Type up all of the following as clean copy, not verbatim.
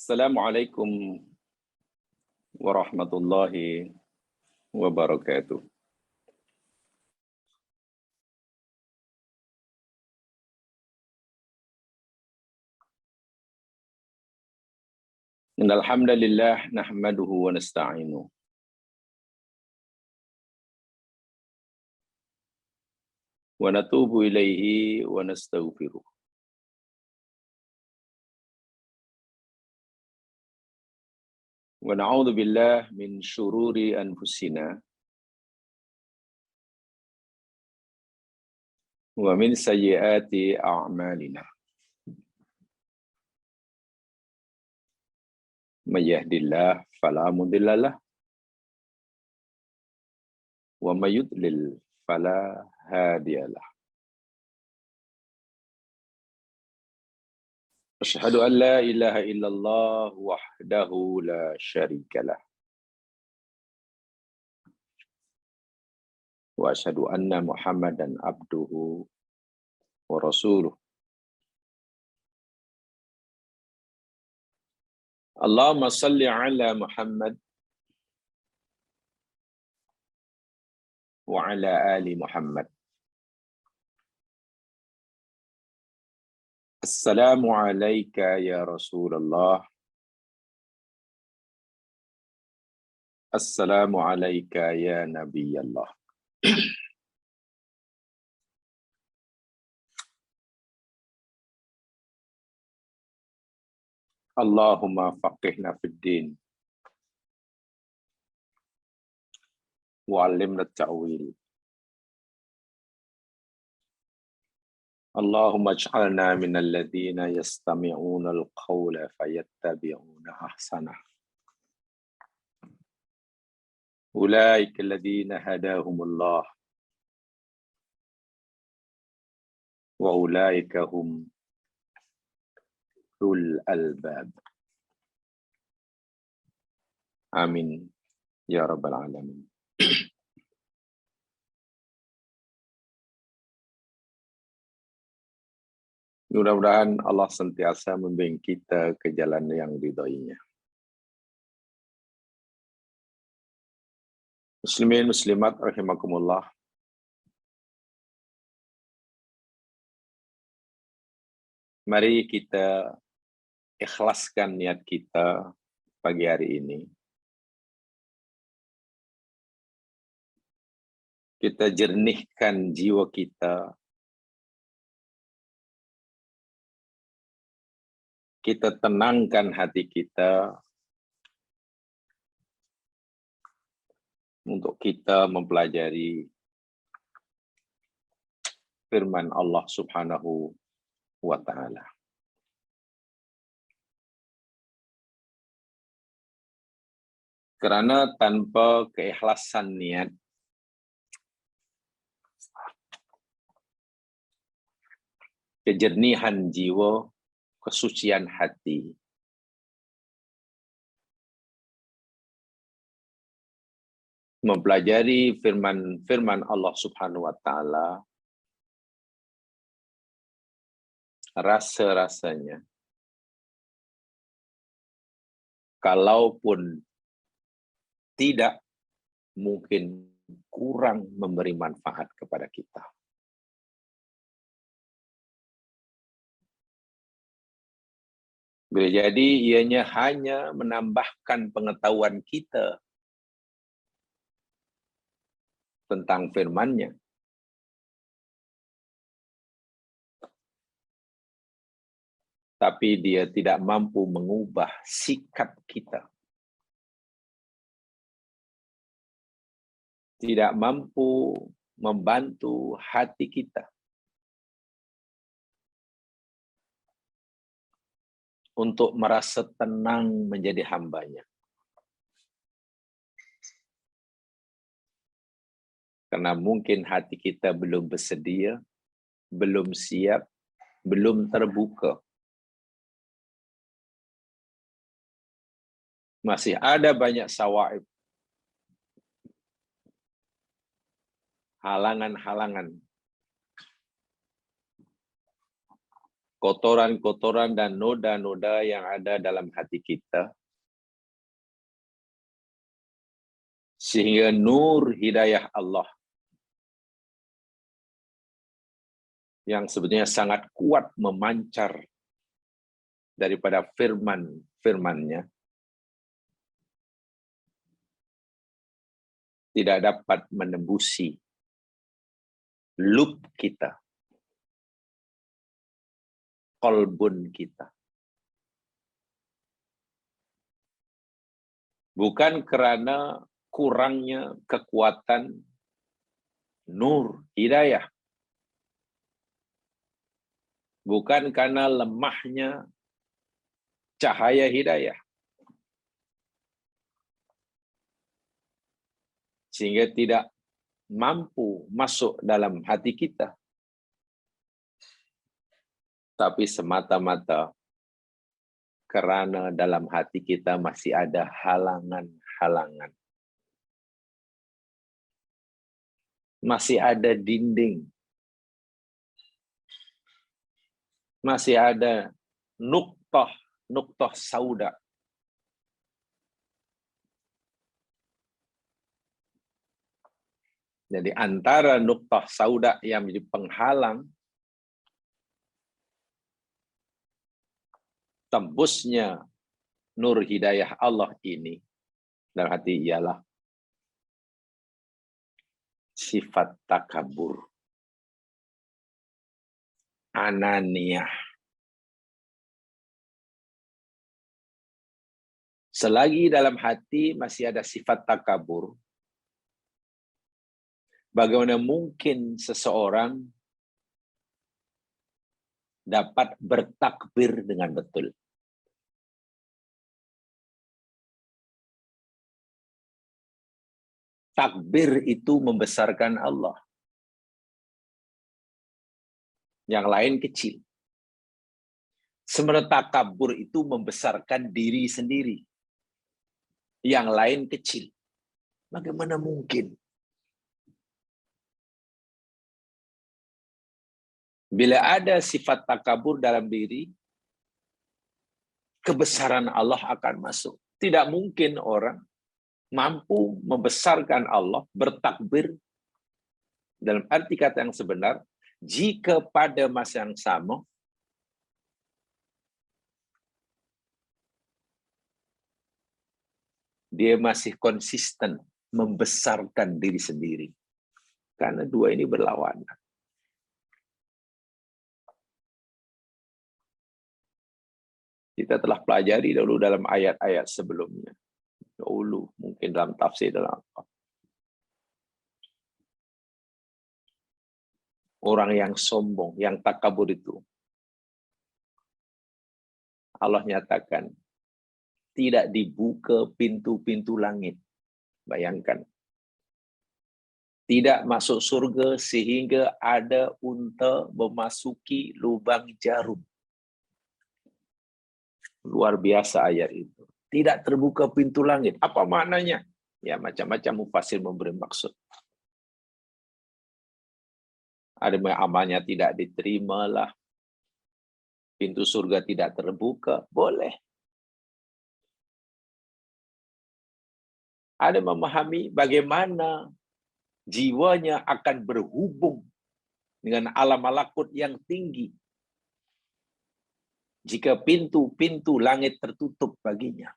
Assalamualaikum warahmatullahi wabarakatuh. Innal hamdalillah nahmaduhu wa nasta'inuhu wa natubu ilaihi wa nastaghfiruh. Wa na'udzu billahi min syururi anfusina wa min sayyiati a'malina. May yahdihillahu fala mudilla lahu wa may yudlil fala hadiya lahu. Asyhadu an la ilaha illallah wahdahu la syarika lah. Wa asyhadu anna Muhammadan abduhu wa rasuluh. Allahumma salli ala Muhammad wa ala ali Muhammad. Assalamu alayka ya Rasulullah. Assalamu alayka ya Nabiyallah. Allahumma faqihna fid din wa 'allimna at-ta'wil. Allahumma ij'alna minal ladzina yastami'una al-qawla fayattabi'una ahsanah. Ulaika alladzina hadahumullah wa ulaika hum ulul albab. Amin ya rabbal alamin. Mudah-mudahan Allah sentiasa membimbing kita ke jalan yang ridhoinya. Muslimin muslimat rahimakumullah. Mari kita ikhlaskan niat kita pagi hari ini. Kita jernihkan jiwa kita. Kita tenangkan hati kita untuk kita mempelajari firman Allah Subhanahu wa ta'ala. Karena tanpa keikhlasan niat, kejernihan jiwa, kesucian hati, mempelajari firman Allah Subhanahu wa ta'ala, rasa-rasanya, kalaupun tidak, mungkin kurang memberi manfaat kepada kita. Boleh jadi ianya hanya menambahkan pengetahuan kita tentang firman-Nya. Tapi dia tidak mampu mengubah sikap kita. Tidak mampu membantu hati kita untuk merasa tenang menjadi hamba-Nya. Karena mungkin hati kita belum bersedia, belum siap, belum terbuka. Masih ada banyak sawaib, halangan-halangan, kotoran-kotoran dan noda-noda yang ada dalam hati kita, sehingga nur hidayah Allah yang sebetulnya sangat kuat memancar daripada firman-nya tidak dapat menembusi lub kita, kolbun kita. Bukan karena kurangnya kekuatan nur hidayah. Bukan karena lemahnya cahaya hidayah. Sehingga tidak mampu masuk dalam hati kita. Tapi semata-mata karena dalam hati kita masih ada halangan-halangan. Masih ada dinding. Masih ada nuktah sauda. Jadi antara nuktah sauda yang menjadi penghalang tembusnya nur hidayah Allah ini dalam hati ialah sifat takabur, ananiah. Selagi dalam hati masih ada sifat takabur, bagaimana mungkin seseorang dapat bertakbir dengan betul? Takbir itu membesarkan Allah. Yang lain kecil. Sementara takabur itu membesarkan diri sendiri. Yang lain kecil. Bagaimana mungkin? Bila ada sifat takabur dalam diri, kebesaran Allah akan masuk. Tidak mungkin orang mampu membesarkan Allah, bertakbir, dalam arti kata yang sebenar, jika pada masa yang sama, dia masih konsisten membesarkan diri sendiri. Karena dua ini berlawanan. Kita telah pelajari dulu dalam ayat-ayat sebelumnya. Dahulu, mungkin dalam tafsir dalam apa. Orang yang sombong, yang takabur itu. Allah nyatakan, tidak dibuka pintu-pintu langit. Bayangkan. Tidak masuk surga sehingga ada unta memasuki lubang jarum. Luar biasa ayat itu. Tidak terbuka pintu langit. Apa maknanya? Ya, macam-macam mufassir memberi maksud. Ada yang amalnya tidak diterima lah. Pintu surga tidak terbuka. Boleh. Ada memahami bagaimana jiwanya akan berhubung dengan alam malakut yang tinggi jika pintu-pintu langit tertutup baginya.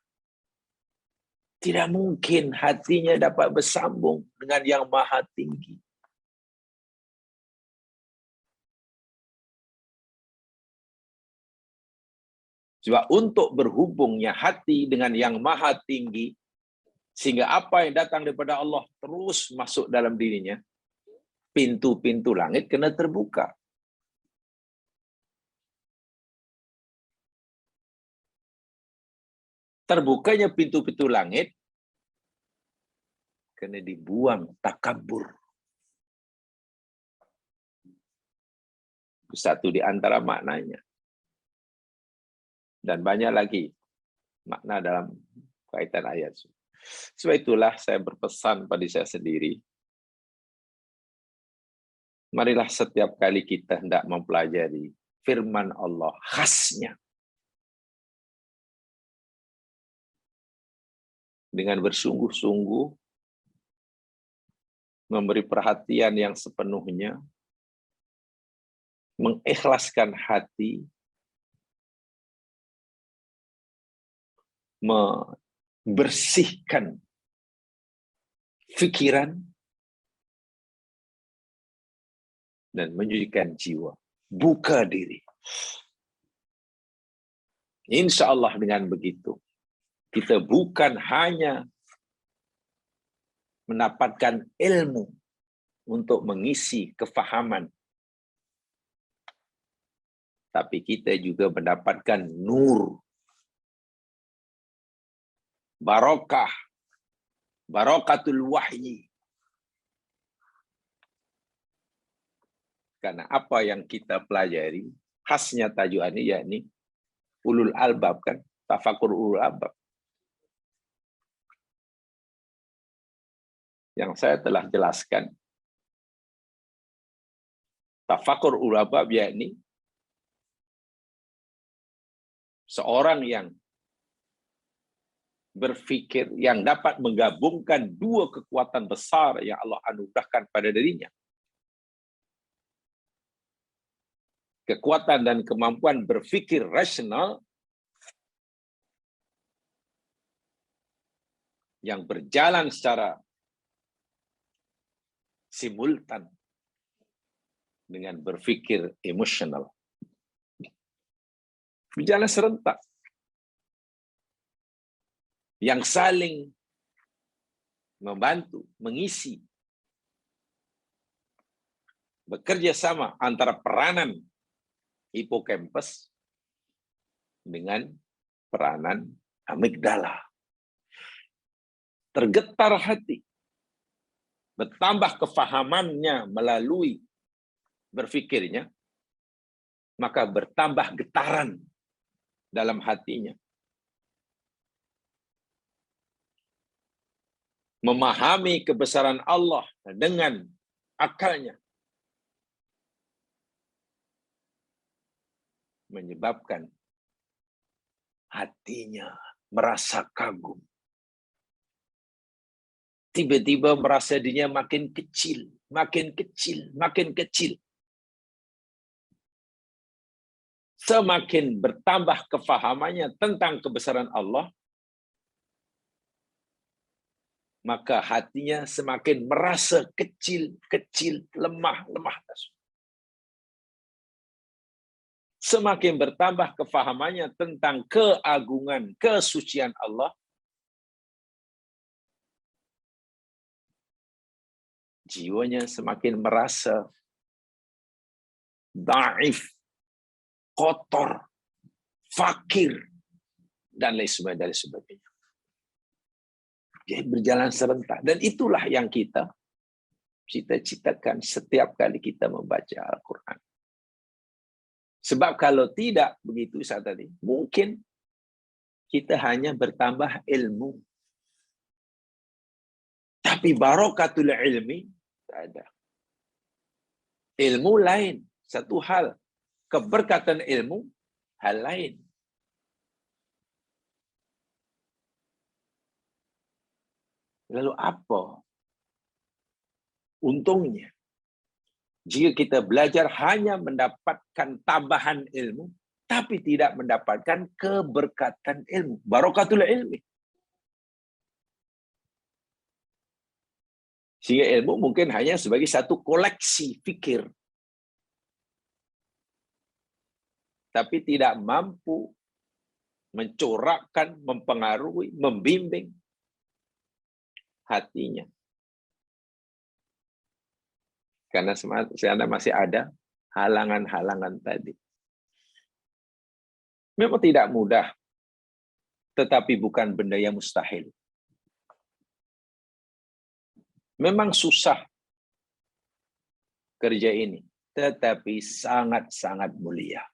Tidak mungkin hatinya dapat bersambung dengan yang maha tinggi. Sebab untuk berhubungnya hati dengan yang maha tinggi, sehingga apa yang datang daripada Allah terus masuk dalam dirinya, pintu-pintu langit kena terbuka. Terbukanya pintu-pintu langit, kena dibuang takabur. Satu di antara maknanya. Dan banyak lagi makna dalam kaitan ayat. Sebab itulah saya berpesan pada saya sendiri. Marilah setiap kali kita hendak mempelajari firman Allah, khasnya. Dengan bersungguh-sungguh, memberi perhatian yang sepenuhnya, mengikhlaskan hati, membersihkan pikiran, dan menyucikan jiwa. Buka diri. Insya Allah dengan begitu, kita bukan hanya mendapatkan ilmu untuk mengisi kefahaman, tapi kita juga mendapatkan nur, barokah, barokatul wahyi. Karena apa yang kita pelajari, khasnya tajuk ini yakni ulul albab, kan? Tafakur ulul albab. Yang saya telah jelaskan, tafakur ulul albab yakni seorang yang berpikir, yang dapat menggabungkan dua kekuatan besar yang Allah anugerahkan pada dirinya. Kekuatan dan kemampuan berpikir rasional yang berjalan secara simultan dengan berpikir emosional. Berjalan serentak. Yang saling membantu, mengisi. Bekerja sama antara peranan hipokampus dengan peranan amigdala. Tergetar hati, bertambah kefahamannya melalui berpikirnya, maka bertambah getaran dalam hatinya. Memahami kebesaran Allah dengan akalnya, menyebabkan hatinya merasa kagum. Tiba-tiba merasa dirinya makin kecil, makin kecil, makin kecil. Semakin bertambah kefahamannya tentang kebesaran Allah, maka hatinya semakin merasa kecil, kecil, lemah, lemah. Semakin bertambah kefahamannya tentang keagungan, kesucian Allah, jiwanya semakin merasa dhaif, kotor, fakir, dan lain sebagainya. Jadi berjalan serentak. Dan itulah yang kita cita-citakan setiap kali kita membaca Al-Quran. Sebab kalau tidak begitu saat tadi, mungkin kita hanya bertambah ilmu. Tapi barokatul ilmi tak ada. Ilmu lain, satu hal. Keberkatan ilmu, hal lain. Lalu apa untungnya jika kita belajar hanya mendapatkan tambahan ilmu, tapi tidak mendapatkan keberkatan ilmu, barokatul ilmi? Sehingga ilmu mungkin hanya sebagai satu koleksi fikir, tapi tidak mampu mencorakkan, mempengaruhi, membimbing hatinya. Karena sekarang masih ada halangan-halangan tadi. Memang tidak mudah, tetapi bukan benda yang mustahil. Memang susah kerja ini, tetapi sangat-sangat mulia.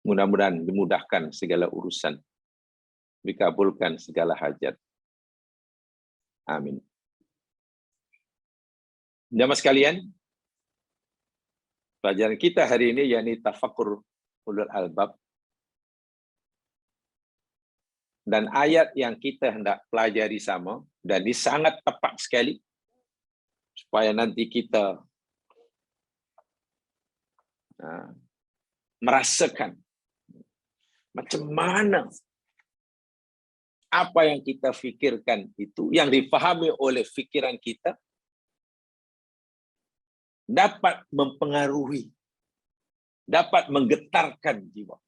Mudah-mudahan dimudahkan segala urusan, dikabulkan segala hajat. Amin. Jamaah sekalian, pelajaran kita hari ini yakni tafakkur ulul albab. Dan ayat yang kita hendak pelajari sama, dan ini sangat tepat sekali, supaya nanti kita merasakan macam mana apa yang kita fikirkan itu, yang difahami oleh fikiran kita, dapat mempengaruhi, dapat menggetarkan jiwa.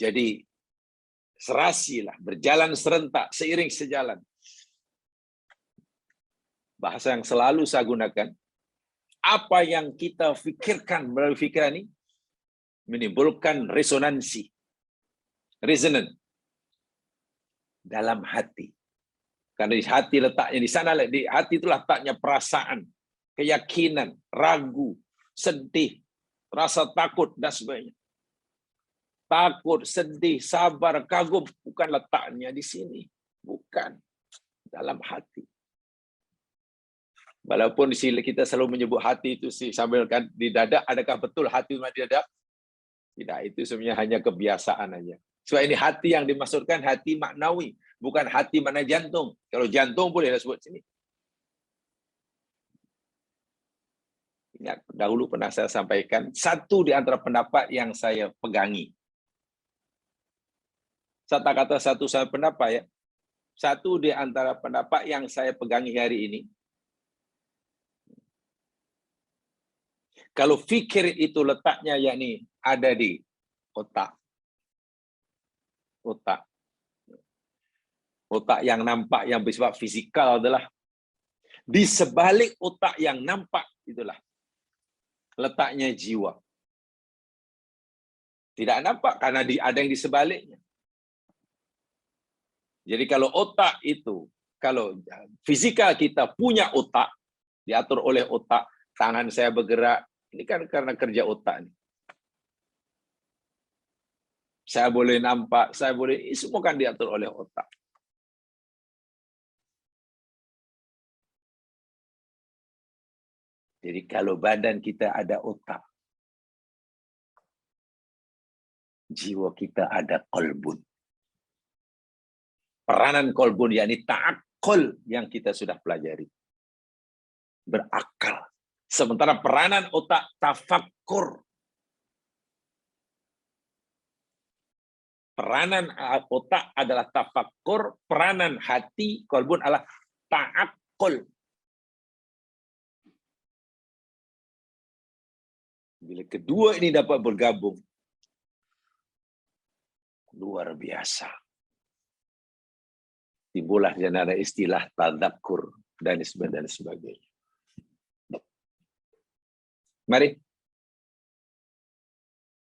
Jadi, serasilah, berjalan serentak, seiring sejalan. Bahasa yang selalu saya gunakan, apa yang kita fikirkan melalui fikiran ini, menimbulkan resonansi, resonance dalam hati. Karena di hati letaknya di sana, di hati itu letaknya perasaan, keyakinan, ragu, sedih, rasa takut dan sebagainya. Takut, sedih, sabar, kagum, bukan letaknya di sini, bukan dalam hati. Walaupun di sini kita selalu menyebut hati itu sambil kan di dada, adakah betul hati di dada? Tidak, itu sebenarnya hanya kebiasaan aja. Sebab ini hati yang dimaksudkan hati maknawi, bukan hati mana jantung. Kalau jantung boleh sebut sini. Ingat, dahulu pernah saya sampaikan, satu di antara pendapat yang saya pegangi. Saya tak kata satu saya pendapat ya. Satu di antara pendapat yang saya pegangi hari ini. Kalau fikir itu letaknya yakni ada di otak. Otak. Otak yang nampak yang bersifat fisikal adalah di sebalik otak yang nampak itulah letaknya jiwa. Tidak nampak karena ada yang di sebaliknya. Jadi kalau otak itu, kalau fisikal kita punya otak, diatur oleh otak, tangan saya bergerak, ini kan karena kerja otak. Saya boleh nampak, saya boleh, ini semua kan diatur oleh otak. Jadi kalau badan kita ada otak, jiwa kita ada qalbun. Peranan kolbun, yakni ta'akul yang kita sudah pelajari. Berakal. Sementara peranan otak tafakkur. Peranan otak adalah tafakkur, peranan hati, kolbun adalah ta'akul. Bila kedua ini dapat bergabung, luar biasa. Timbullah ada istilah tadzakur dan sebagainya. Mari.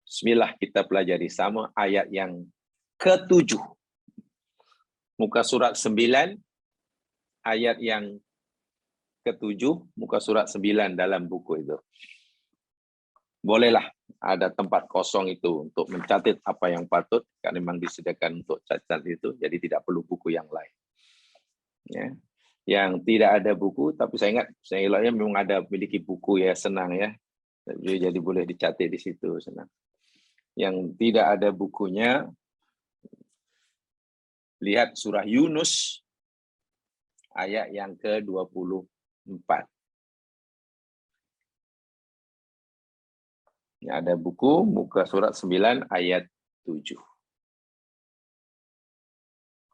Bismillah, kita pelajari sama ayat yang ke-7. Muka surat 9, ayat yang ke-7, muka surat 9 dalam buku itu. Bolehlah ada tempat kosong itu untuk mencatat apa yang patut, karena memang disediakan untuk catat itu, jadi tidak perlu buku yang lain. Ya. Yang tidak ada buku, tapi saya ingat, saya eloknya memang ada memiliki buku ya, senang ya. Jadi boleh dicatat di situ, senang. Yang tidak ada bukunya, lihat surah Yunus, ayat yang ke-24. Yang ada buku, muka surat 9, ayat 7.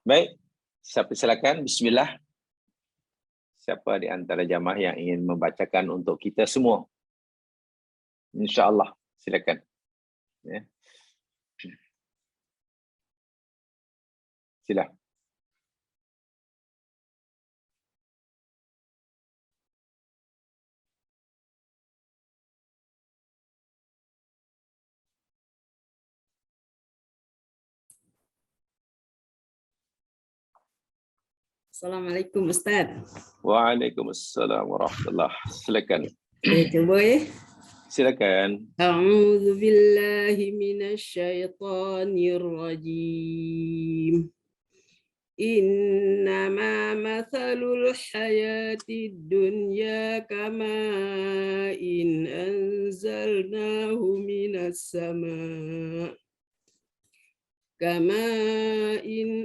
Baik, silakan, bismillah. Siapa di antara jamaah yang ingin membacakan untuk kita semua? InsyaAllah, silakan. Ya. Sila. Assalamualaikum Ustaz. Waalaikumsalam warahmatullahi wabarakatuh. Silakan. Coba ya. Silakan. A'udzu billahi minasy syaithanir rajim. إنما مثل الحياة الدنيا كماء إن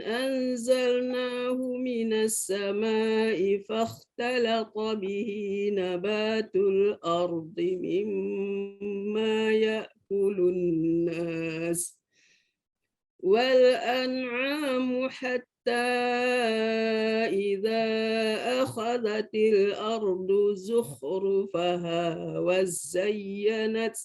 أنزلناه من السماء فاختلط به نبات الأرض مما يأكل الناس والأنعام حتى إذا أخذت الأرض زخرفها وزينت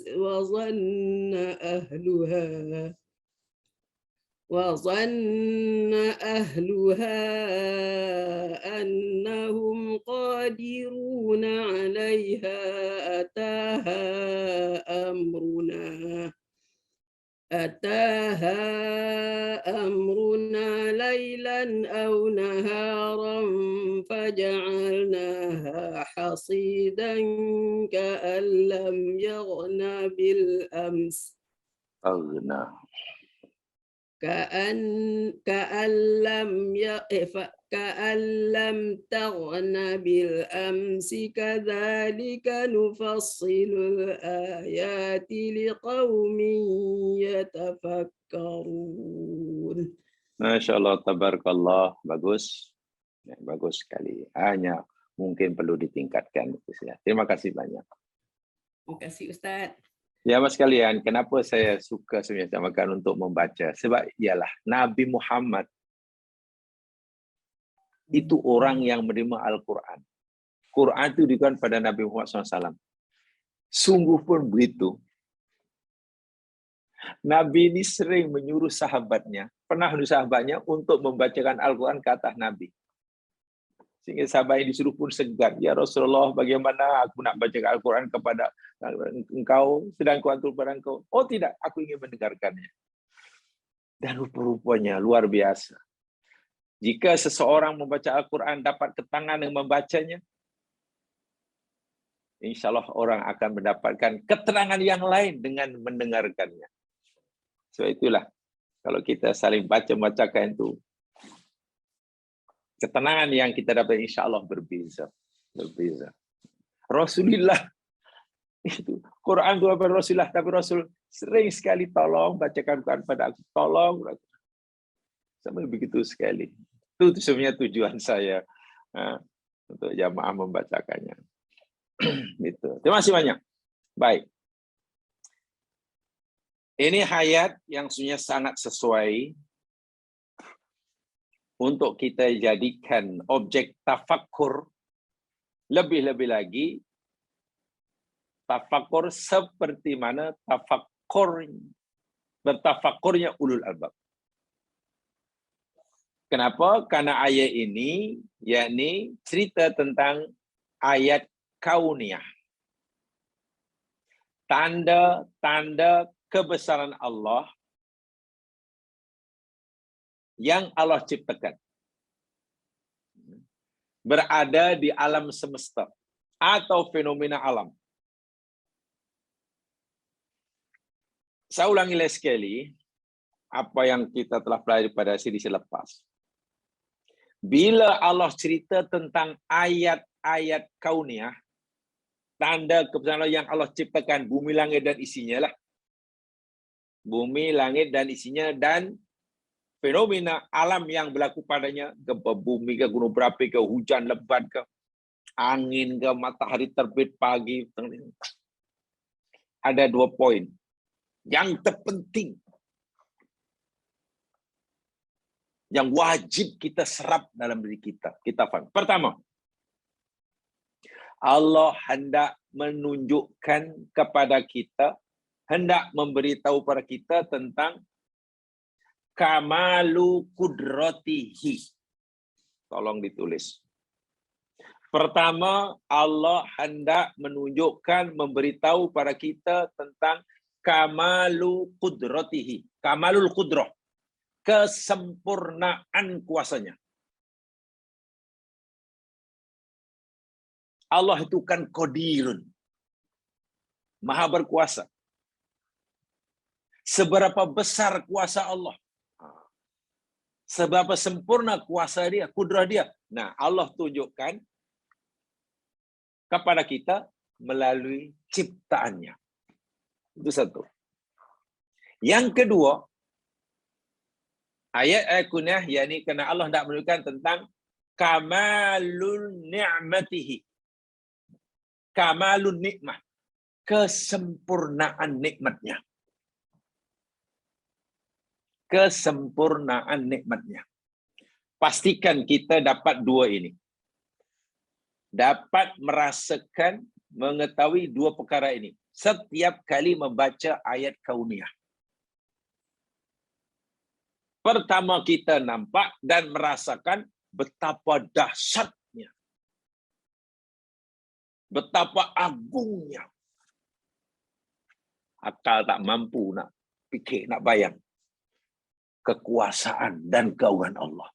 وظن أهلها أنهم قادرون عليها أتاها أمرنا ليلا أو نهارا فجعلناها حصيدا كأن لم يغن بالأمس كأن لم تغن بالأمس كذلك نفصل الآيات لقوم يتفكرون. Masya Allah, tabarakallah, bagus. Ya, bagus sekali. Hanya mungkin perlu ditingkatkan. Terima kasih banyak. Terima kasih Ustaz. Ya mas sekalian, kenapa saya suka sebenarnya samakan untuk membaca? Sebab ialah Nabi Muhammad itu orang yang menerima Al-Quran. Quran itu diberikan pada Nabi Muhammad SAW. Sungguh pun begitu. Nabi ini sering menyuruh sahabatnya, untuk membacakan Al-Quran ke atas Nabi. Sehingga sahabat yang disuruh pun segan. Ya Rasulullah, bagaimana aku nak baca Al-Quran kepada engkau, sedang aku hantar kepada engkau. Oh tidak, aku ingin mendengarkannya. Dan rupa-rupanya luar biasa. Jika seseorang membaca Al-Quran dapat ketangan yang membacanya, insya Allah orang akan mendapatkan keterangan yang lain dengan mendengarkannya. Sebab itulah, kalau kita saling baca-bacakan itu, ketenangan yang kita dapat insya Allah berbeza. Rasulullah itu Quran itu apa Rasulullah, tapi Rasul sering sekali tolong bacakan Quran pada aku, tolong. Sampai begitu sekali. Itu sebenarnya tujuan saya untuk jamaah membacakannya. Gitu. Terima kasih banyak. Baik. Ini ayat yang sebenarnya sangat sesuai untuk kita jadikan objek tafakkur, lebih-lebih lagi tafakkur seperti mana bertafakkurnya ulul albab. Kenapa? Karena ayat ini yakni cerita tentang ayat kauniyah. Tanda-tanda kebesaran Allah yang Allah ciptakan. Berada di alam semesta atau fenomena alam. Saya ulangi lagi sekali apa yang kita telah pelajari pada siri selepas. Bila Allah cerita tentang ayat-ayat kauniyah, tanda kebesaran Allah yang Allah ciptakan bumi, langit dan isinya lah. Bumi, langit dan isinya dan fenomena alam yang berlaku padanya, gempa bumi ke, gunung berapi ke, hujan lebat ke, angin ke, matahari terbit pagi. Ada 2 poin yang terpenting yang wajib kita serap dalam diri kita. Kita faham. Pertama, Allah hendak menunjukkan kepada kita, hendak memberitahu pada kita tentang kamalu kudratihi. Tolong ditulis. Pertama, Allah hendak menunjukkan, memberitahu pada kita tentang kamalu kudratihi. Kamalul kudrah. Kesempurnaan kuasanya. Allah itu kan qadirun. Maha berkuasa. Seberapa besar kuasa Allah? Seberapa sempurna kuasa dia, kudrah dia. Nah, Allah tunjukkan kepada kita melalui ciptaannya. Itu satu. Yang kedua, ayat kunah, yakni kerana Allah tidak menunjukkan tentang kamalun ni'matihi. Kamalun nikmah. Kesempurnaan nikmatnya. Kesempurnaan nikmatnya. Pastikan kita dapat dua ini. Dapat merasakan, mengetahui dua perkara ini. Setiap kali membaca ayat kauniyah. Pertama kita nampak dan merasakan betapa dahsyatnya. Betapa agungnya. Akal tak mampu nak fikir, nak bayang. Kekuasaan dan keagungan Allah.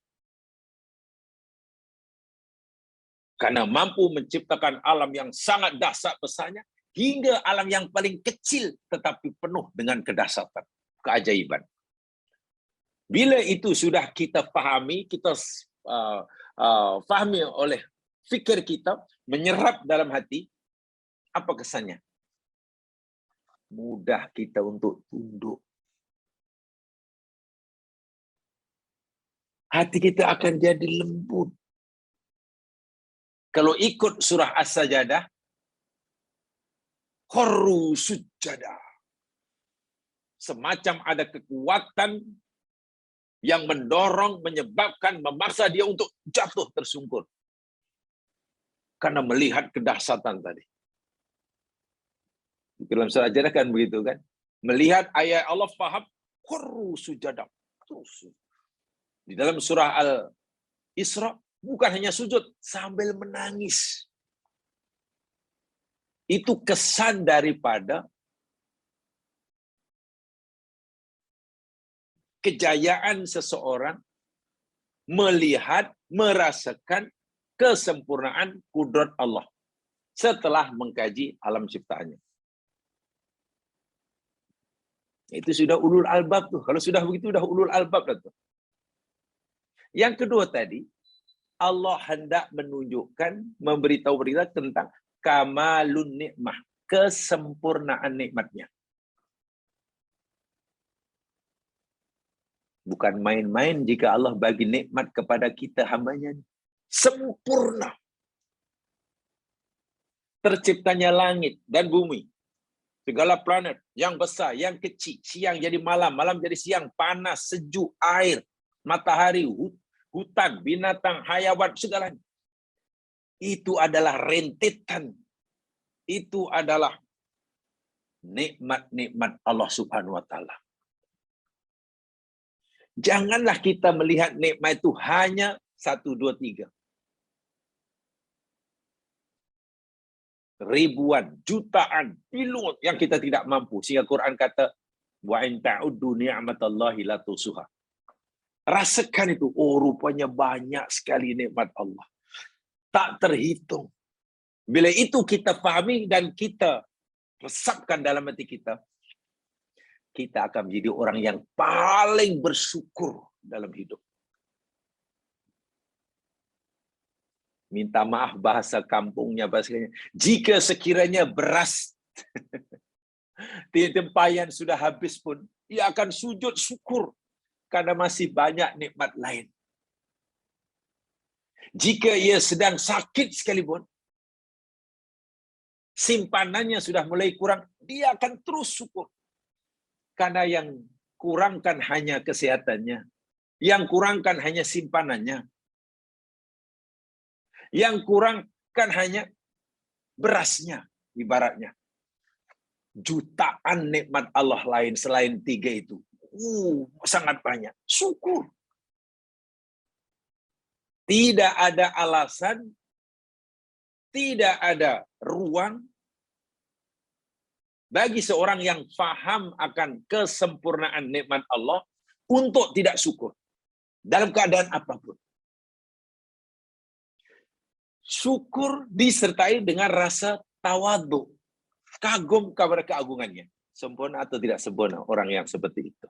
Karena mampu menciptakan alam yang sangat dahsyat besarnya, hingga alam yang paling kecil tetapi penuh dengan kedahsyatan, keajaiban. Bila itu sudah kita fahami, kita fahami oleh fikir kita, menyerap dalam hati, apa kesannya? Mudah kita untuk tunduk. Hati kita akan jadi lembut. Kalau ikut surah As-Sajadah, kharru sujada. Semacam ada kekuatan yang mendorong, menyebabkan, memaksa dia untuk jatuh tersungkur. Karena melihat kedahsyatan tadi. Dalam surah As-Sajadah kan begitu kan. Melihat ayat Allah faham, kharru sujada. Terus. Di dalam surah Al-Isra, bukan hanya sujud, sambil menangis. Itu kesan daripada kejayaan seseorang melihat, merasakan kesempurnaan kudrat Allah setelah mengkaji alam ciptaannya. Itu sudah ulul albab tuh. Kalau sudah begitu, sudah ulul albab dah tuh. Yang kedua tadi, Allah hendak menunjukkan, memberitahu berita tentang kamalun nikmah, kesempurnaan nikmatnya. Bukan main-main jika Allah bagi nikmat kepada kita hambanya. Sempurna. Terciptanya langit dan bumi. Segala planet yang besar, yang kecil. Siang jadi malam, malam jadi siang. Panas, sejuk, air, matahari, hutan, binatang, hayawan, segalanya. Itu adalah rentetan. Itu adalah nikmat-nikmat Allah Subhanahu wa taala. Janganlah kita melihat nikmat itu hanya 1, 2, 3. Ribuan, jutaan, bilion yang kita tidak mampu. Sehingga Quran kata, wa in ta'uddu ni'matallahi la tusuha. Rasakan itu, oh rupanya banyak sekali nikmat Allah. Tak terhitung. Bila itu kita fahami dan kita resapkan dalam hati kita, kita akan menjadi orang yang paling bersyukur dalam hidup. Minta maaf bahasa kampungnya, bahasanya. Jika sekiranya beras di tempayan sudah habis pun, ia akan sujud syukur karena masih banyak nikmat lain. Jika ia sedang sakit sekalipun, simpanannya sudah mulai kurang, dia akan terus syukur. Karena yang kurangkan hanya kesehatannya. Yang kurangkan hanya simpanannya. Yang kurangkan hanya berasnya, ibaratnya. Jutaan nikmat Allah lain selain 3 itu. Sangat banyak. Syukur. Tidak ada alasan, tidak ada ruang bagi seorang yang faham akan kesempurnaan nikmat Allah untuk tidak syukur dalam keadaan apapun. Syukur disertai dengan rasa tawadhu, kagum kepada keagungannya. Sempurna atau tidak sempurna orang yang seperti itu.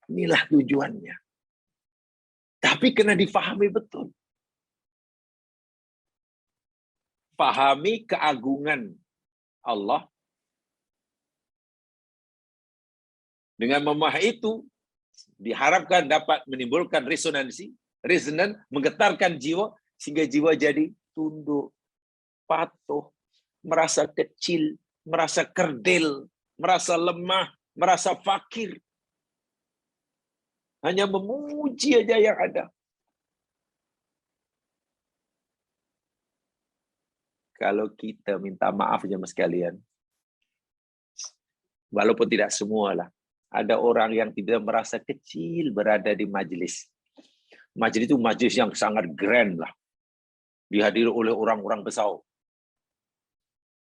Inilah tujuannya. Tapi kena difahami betul. Pahami keagungan Allah. Dengan memahami itu, diharapkan dapat menimbulkan resonan, menggetarkan jiwa, sehingga jiwa jadi tunduk, patuh, merasa kecil, merasa kerdil, merasa lemah, merasa fakir. Hanya memuji aja yang ada. Kalau kita minta maaf jemaah sekalian, walaupun tidak semualah, ada orang yang tidak merasa kecil berada di majelis. Majelis itu majelis yang sangat grand lah. Dihadiri oleh orang-orang besar.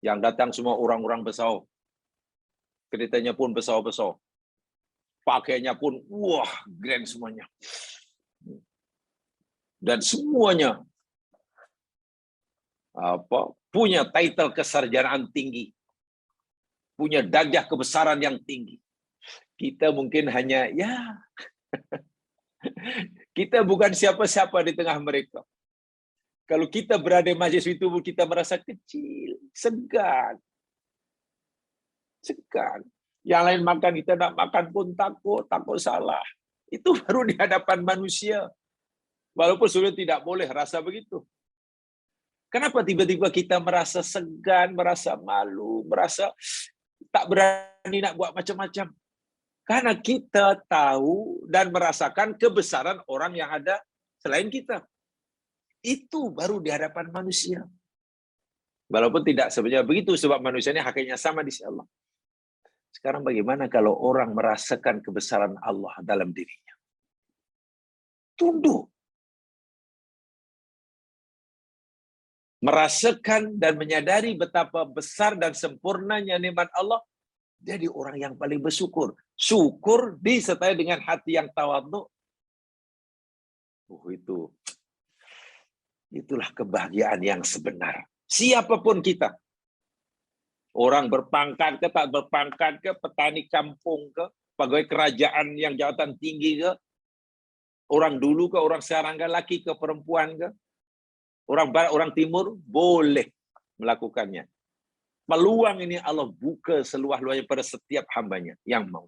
Yang datang semua orang-orang besar. Keretanya pun besar-besar. Pakaiannya pun, wah, grand semuanya. Dan semuanya punya title kesarjanaan tinggi. Punya darjah kebesaran yang tinggi. Kita mungkin hanya, kita bukan siapa-siapa di tengah mereka. Kalau kita berada di majlis itu, kita merasa kecil, segan. Yang lain makan, kita nak makan pun takut salah. Itu baru di hadapan manusia. Walaupun sudah tidak boleh rasa begitu. Kenapa tiba-tiba kita merasa segan, merasa malu, merasa tak berani nak buat macam-macam? Karena kita tahu dan merasakan kebesaran orang yang ada selain kita. Itu baru di hadapan manusia. Walaupun tidak sebenarnya begitu, sebab manusia ini hakikatnya sama di sisi Allah. Sekarang bagaimana kalau orang merasakan kebesaran Allah dalam dirinya? Tunduk. Merasakan dan menyadari betapa besar dan sempurnanya nikmat Allah, jadi orang yang paling bersyukur. Syukur disertai dengan hati yang tawadhu. Itulah kebahagiaan yang sebenar. Siapapun kita. Orang berpangkat ke, tak berpangkat ke, petani kampung ke, pegawai kerajaan yang jabatan tinggi ke, orang dulu ke, orang sekarang ke, laki ke, perempuan ke, orang barat, orang timur, boleh melakukannya. Peluang ini Allah buka seluas-luasnya pada setiap hambanya yang mau.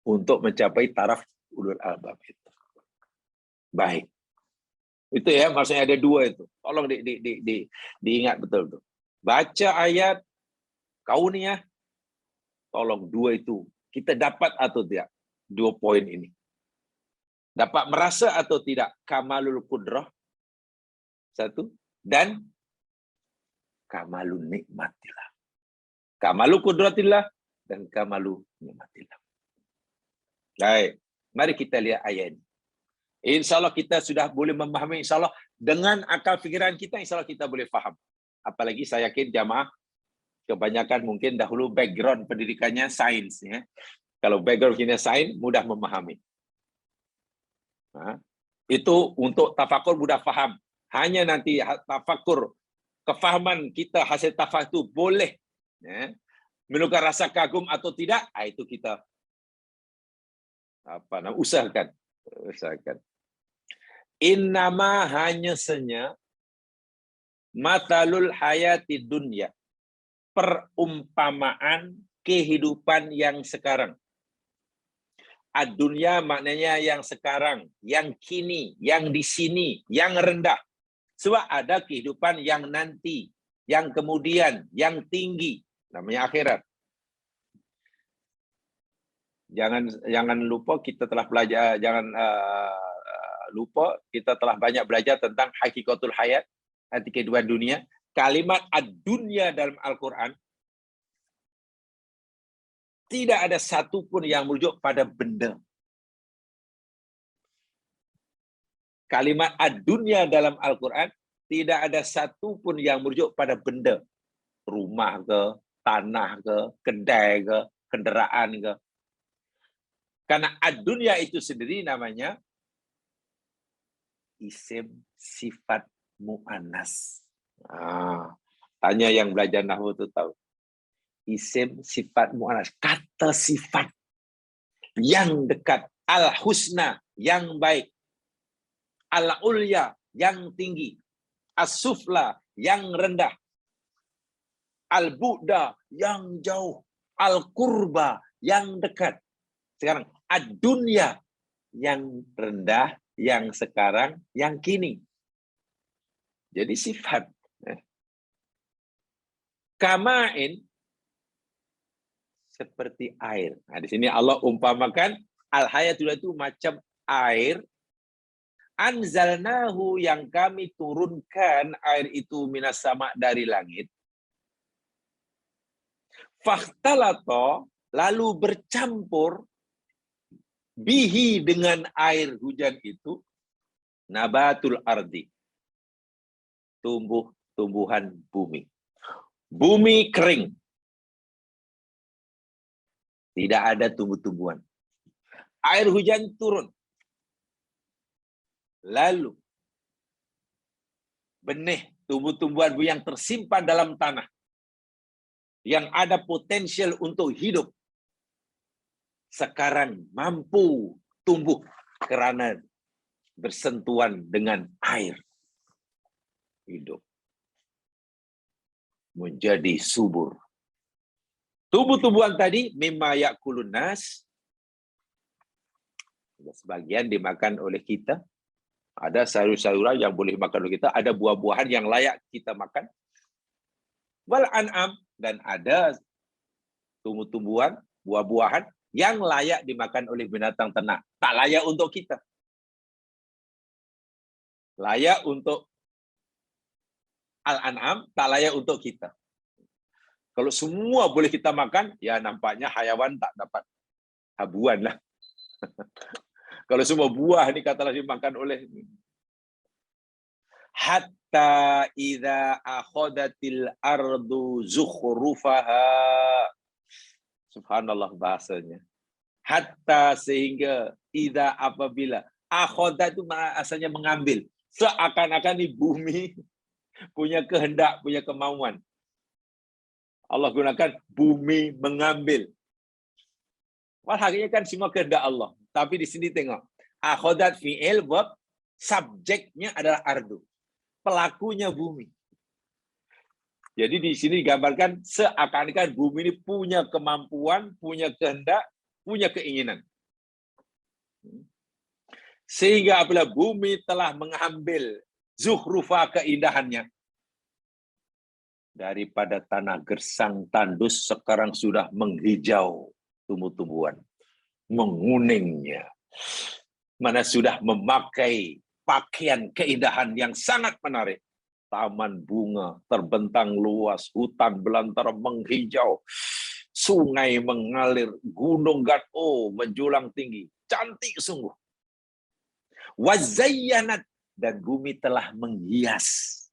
Untuk mencapai taraf ulul albab itu. Baik. Itu ya, maksudnya ada dua itu. Tolong diingat betul tuh. Baca ayat kauniyah, tolong dua itu. Kita dapat atau tidak? Dua poin ini. Dapat merasa atau tidak kamalul qudrah. Satu. Dan kamalul nikmatillah. Kamalul qudratillah dan kamalul nikmatillah. Baik. Mari kita lihat ayat ini. InsyaAllah kita sudah boleh memahami, insyaAllah dengan akal fikiran kita, insyaAllah kita boleh faham. Apalagi saya yakin jamaah kebanyakan mungkin dahulu background pendidikannya sains. Ya. Kalau background kita sains, mudah memahami. Nah, itu untuk tafakur mudah faham. Hanya nanti tafakur, kefahaman kita hasil tafakur itu boleh ya, menukar rasa kagum atau tidak, itu kita usahakan. Innama hanya senya matalul hayati dunya, perumpamaan kehidupan yang sekarang. Ad-dunya maknanya yang sekarang, yang kini, yang di sini, yang rendah. Sebab ada kehidupan yang nanti, yang kemudian, yang tinggi, namanya akhirat. Jangan lupa kita telah belajar, lupa kita telah banyak belajar tentang hakikatul hayat, arti kehidupan dunia. Kalimat ad-dunya dalam Al-Quran tidak ada satupun yang merujuk pada benda. Kalimat ad-dunya dalam Al-Quran tidak ada satupun yang merujuk pada benda. Rumah ke, tanah ke, kedai ke, kenderaan ke. Karena ad-dunya itu sendiri namanya isim sifat mu'annas. Tanya yang belajar nahwu itu tahu. Isim sifat mu'annas, kata sifat. yang dekat, al-husna yang baik, al-ulya yang tinggi, as-sufla yang rendah, al-bu'da yang jauh, al-qurba yang dekat. Sekarang ad-dunya yang rendah, yang sekarang, yang kini. Jadi sifat. Kamain seperti air. Nah, di sini Allah umpamakan al-hayatul itu macam air. Anzalnahu yang kami turunkan air itu minas sama dari langit. Fakhtalato lalu bercampur bihi dengan air hujan itu nabatul ardi. Tumbuh-tumbuhan bumi. Bumi kering. Tidak ada tumbuh-tumbuhan. Air hujan turun. Lalu benih tumbuh-tumbuhan yang tersimpan dalam tanah yang ada potensial untuk hidup sekarang mampu tumbuh karena bersentuhan dengan air. Hidup menjadi subur. Tumbuh-tumbuhan tadi mimma yakulun nas, sebagian dimakan oleh kita. Ada sayur-sayuran yang boleh makan oleh kita, ada buah-buahan yang layak kita makan. Wal an'am, dan ada tumbuh-tumbuhan, buah-buahan yang layak dimakan oleh binatang ternak, tak layak untuk kita. Layak untuk al-an'am, tak layak untuk kita. Kalau semua boleh kita makan, ya nampaknya hayawan tak dapat habuan lah. Kalau semua buah ini katalah dimakan oleh hatta idza akhadatil ardu zukhrufaha. Subhanallah bahasanya. Hatta sehingga idza apabila akhadat itu asalnya mengambil. Seakan-akan di bumi punya kehendak, punya kemauan. Allah gunakan bumi mengambil. Hakikatnya kan semua kehendak Allah. Tapi di sini tengok. Akhadat fi'il verb, subjeknya adalah ardu. Pelakunya bumi. Jadi di sini digambarkan seakan-akan bumi ini punya kemampuan, punya kehendak, punya keinginan. Sehingga apabila bumi telah mengambil zuhrufa keindahannya, daripada tanah gersang tandus sekarang sudah menghijau tumbuh-tumbuhan, menguningnya, mana sudah memakai pakaian keindahan yang sangat menarik. Taman bunga terbentang luas, hutan belantara menghijau, sungai mengalir, gunung menjulang tinggi, cantik sungguh. Wazayyanat, dan bumi telah menghias,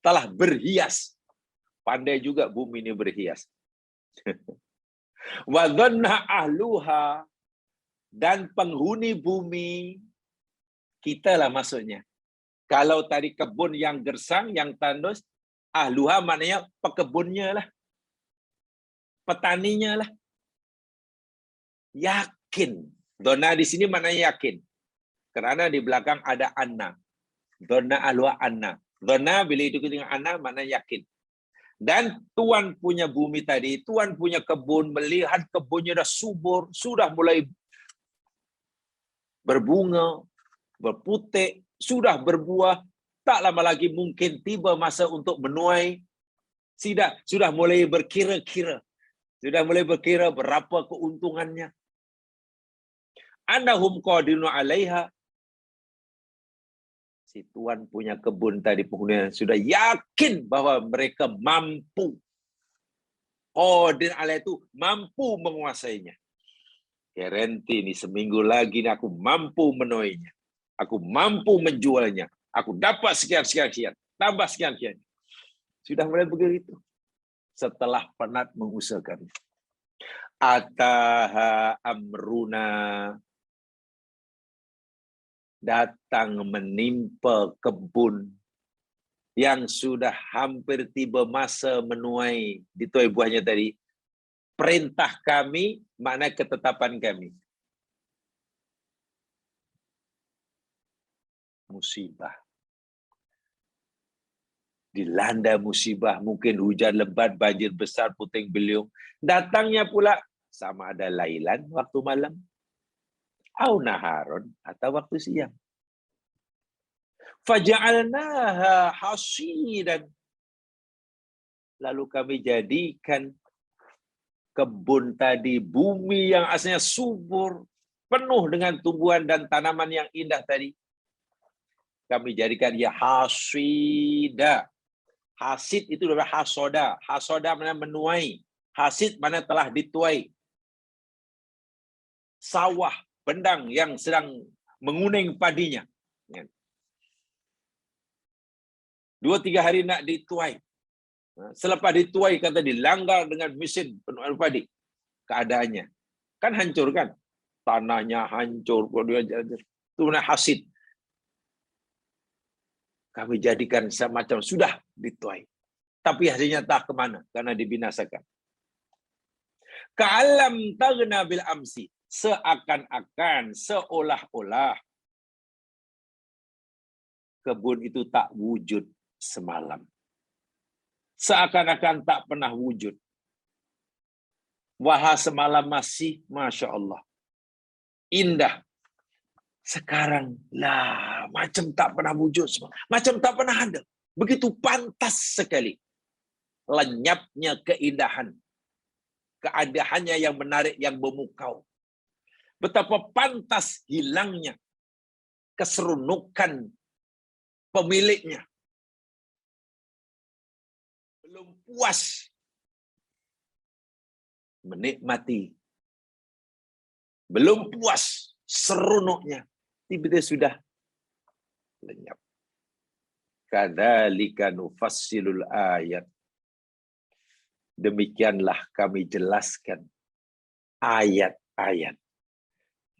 telah berhias. Pandai juga bumi ini berhias. Wa dhanna ahluha, dan penghuni bumi, kita lah maksudnya. Kalau tadi kebun yang gersang, yang tandus, ahluha maknanya pekebunnya lah, petaninya lah. Yakin. Dona di sini maknanya yakin. Karena di belakang ada anna. Dona ahluha anna. Dona bila itu dengan anna maknanya yakin. Dan Tuhan punya bumi tadi, Tuhan punya kebun, melihat kebunnya dah subur, sudah mulai berbunga, berputik, sudah berbuah, tak lama lagi mungkin tiba masa untuk menuai. Sudah mulai berkira-kira. Sudah mulai berkira berapa keuntungannya. Annahum qadirun 'alaiha. Si Tuhan punya kebun tadi, penghuni sudah yakin bahwa mereka mampu. Qadir 'alaiha itu mampu menguasainya. Garanti ini seminggu lagi ini aku mampu menuainya. Aku mampu menjualnya. Aku dapat sekian-sekian. Tambah sekian-sekian. Sudah mulai begitu. Setelah penat mengusahakan. Ataha amruna. Datang menimpa kebun yang sudah hampir tiba masa menuai, dituai buahnya tadi. Perintah kami, makna ketetapan kami. Musibah. Dilanda musibah, mungkin hujan lebat, banjir besar, puting beliung. Datangnya pula sama ada lailan, waktu malam, au naharon, atau waktu siang. Faja'alnaha hasidan. Lalu kami jadikan kebun tadi, bumi yang asalnya subur, penuh dengan tumbuhan dan tanaman yang indah tadi. Kami jadikan dia hasida. Hasid itu adalah hasoda. Hasoda mana menuai. Hasid mana telah dituai. Sawah, bendang yang sedang menguning padinya. 2-3 hari nak dituai. Selepas dituai, kata dilanggar dengan mesin penuaian padi. Keadaannya. Kan hancur kan? Tanahnya hancur. Itu mana hasid. Kami jadikan semacam sudah dituai. Tapi hasilnya tak kemana. Karena dibinasakan. Ka'alam taghna bil amsi. Seakan-akan, seolah-olah kebun itu tak wujud semalam. Seakan-akan tak pernah wujud. Wahai semalam masih, Masya Allah. Indah. Sekarang lah, macam tak pernah wujud. Macam tak pernah ada. Begitu pantas sekali. Lenyapnya keindahan. Keadaannya yang menarik, yang memukau. Betapa pantas hilangnya keserunukan pemiliknya. Belum puas menikmati. Belum puas seronoknya. Tiba-tiba sudah lenyap. Kadzalika nufassilul ayat. Demikianlah kami jelaskan ayat-ayat.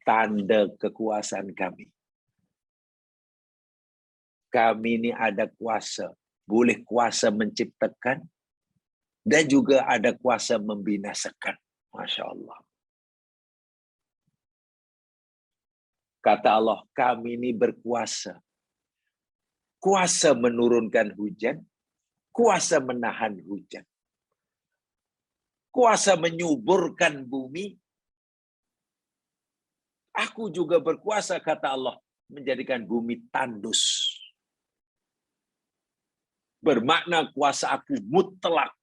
Tanda kekuasaan kami. Kami ini ada kuasa. Boleh kuasa menciptakan. Dan juga ada kuasa membinasakan. Masya Allah. Kata Allah, kami ini berkuasa. Kuasa menurunkan hujan. Kuasa menahan hujan. Kuasa menyuburkan bumi. Aku juga berkuasa, kata Allah, menjadikan bumi tandus. Bermakna kuasa aku mutlak.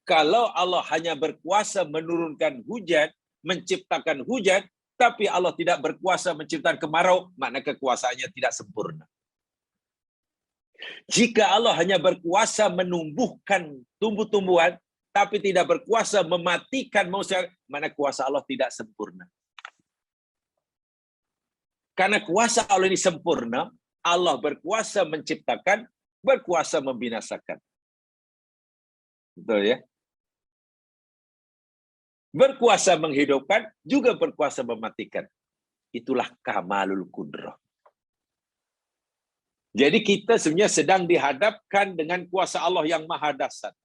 Kalau Allah hanya berkuasa menurunkan hujan, menciptakan hujan, tapi Allah tidak berkuasa menciptakan kemarau, makna kekuasaannya tidak sempurna. Jika Allah hanya berkuasa menumbuhkan tumbuh-tumbuhan, tapi tidak berkuasa mematikan manusia, makna kuasa Allah tidak sempurna. Karena kuasa Allah ini sempurna, Allah berkuasa menciptakan, berkuasa membinasakan. Betul ya? Berkuasa menghidupkan, juga berkuasa mematikan. Itulah kamalul qudrah. Jadi kita sebenarnya sedang dihadapkan dengan kuasa Allah yang maha dahsyat.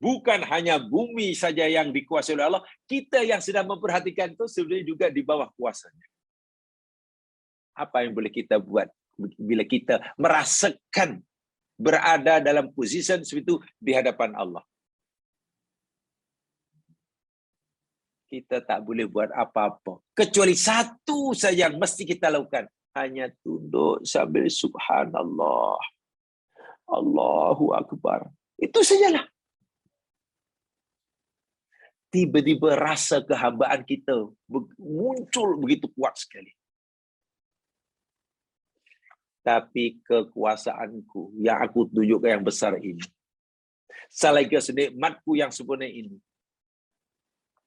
Bukan hanya bumi saja yang dikuasai oleh Allah, kita yang sedang memperhatikan itu sebenarnya juga di bawah kuasanya. Apa yang boleh kita buat bila kita merasakan berada dalam posisi seperti itu di hadapan Allah? Kita tak boleh buat apa-apa. Kecuali satu saja yang mesti kita lakukan. Hanya tunduk sambil subhanallah. Allahu Akbar. Itu sajalah. Tiba-tiba rasa kehambaan kita muncul begitu kuat sekali. Tapi kekuasaanku yang aku tunjukkan yang besar ini, selagi nikmatku yang sempurna ini,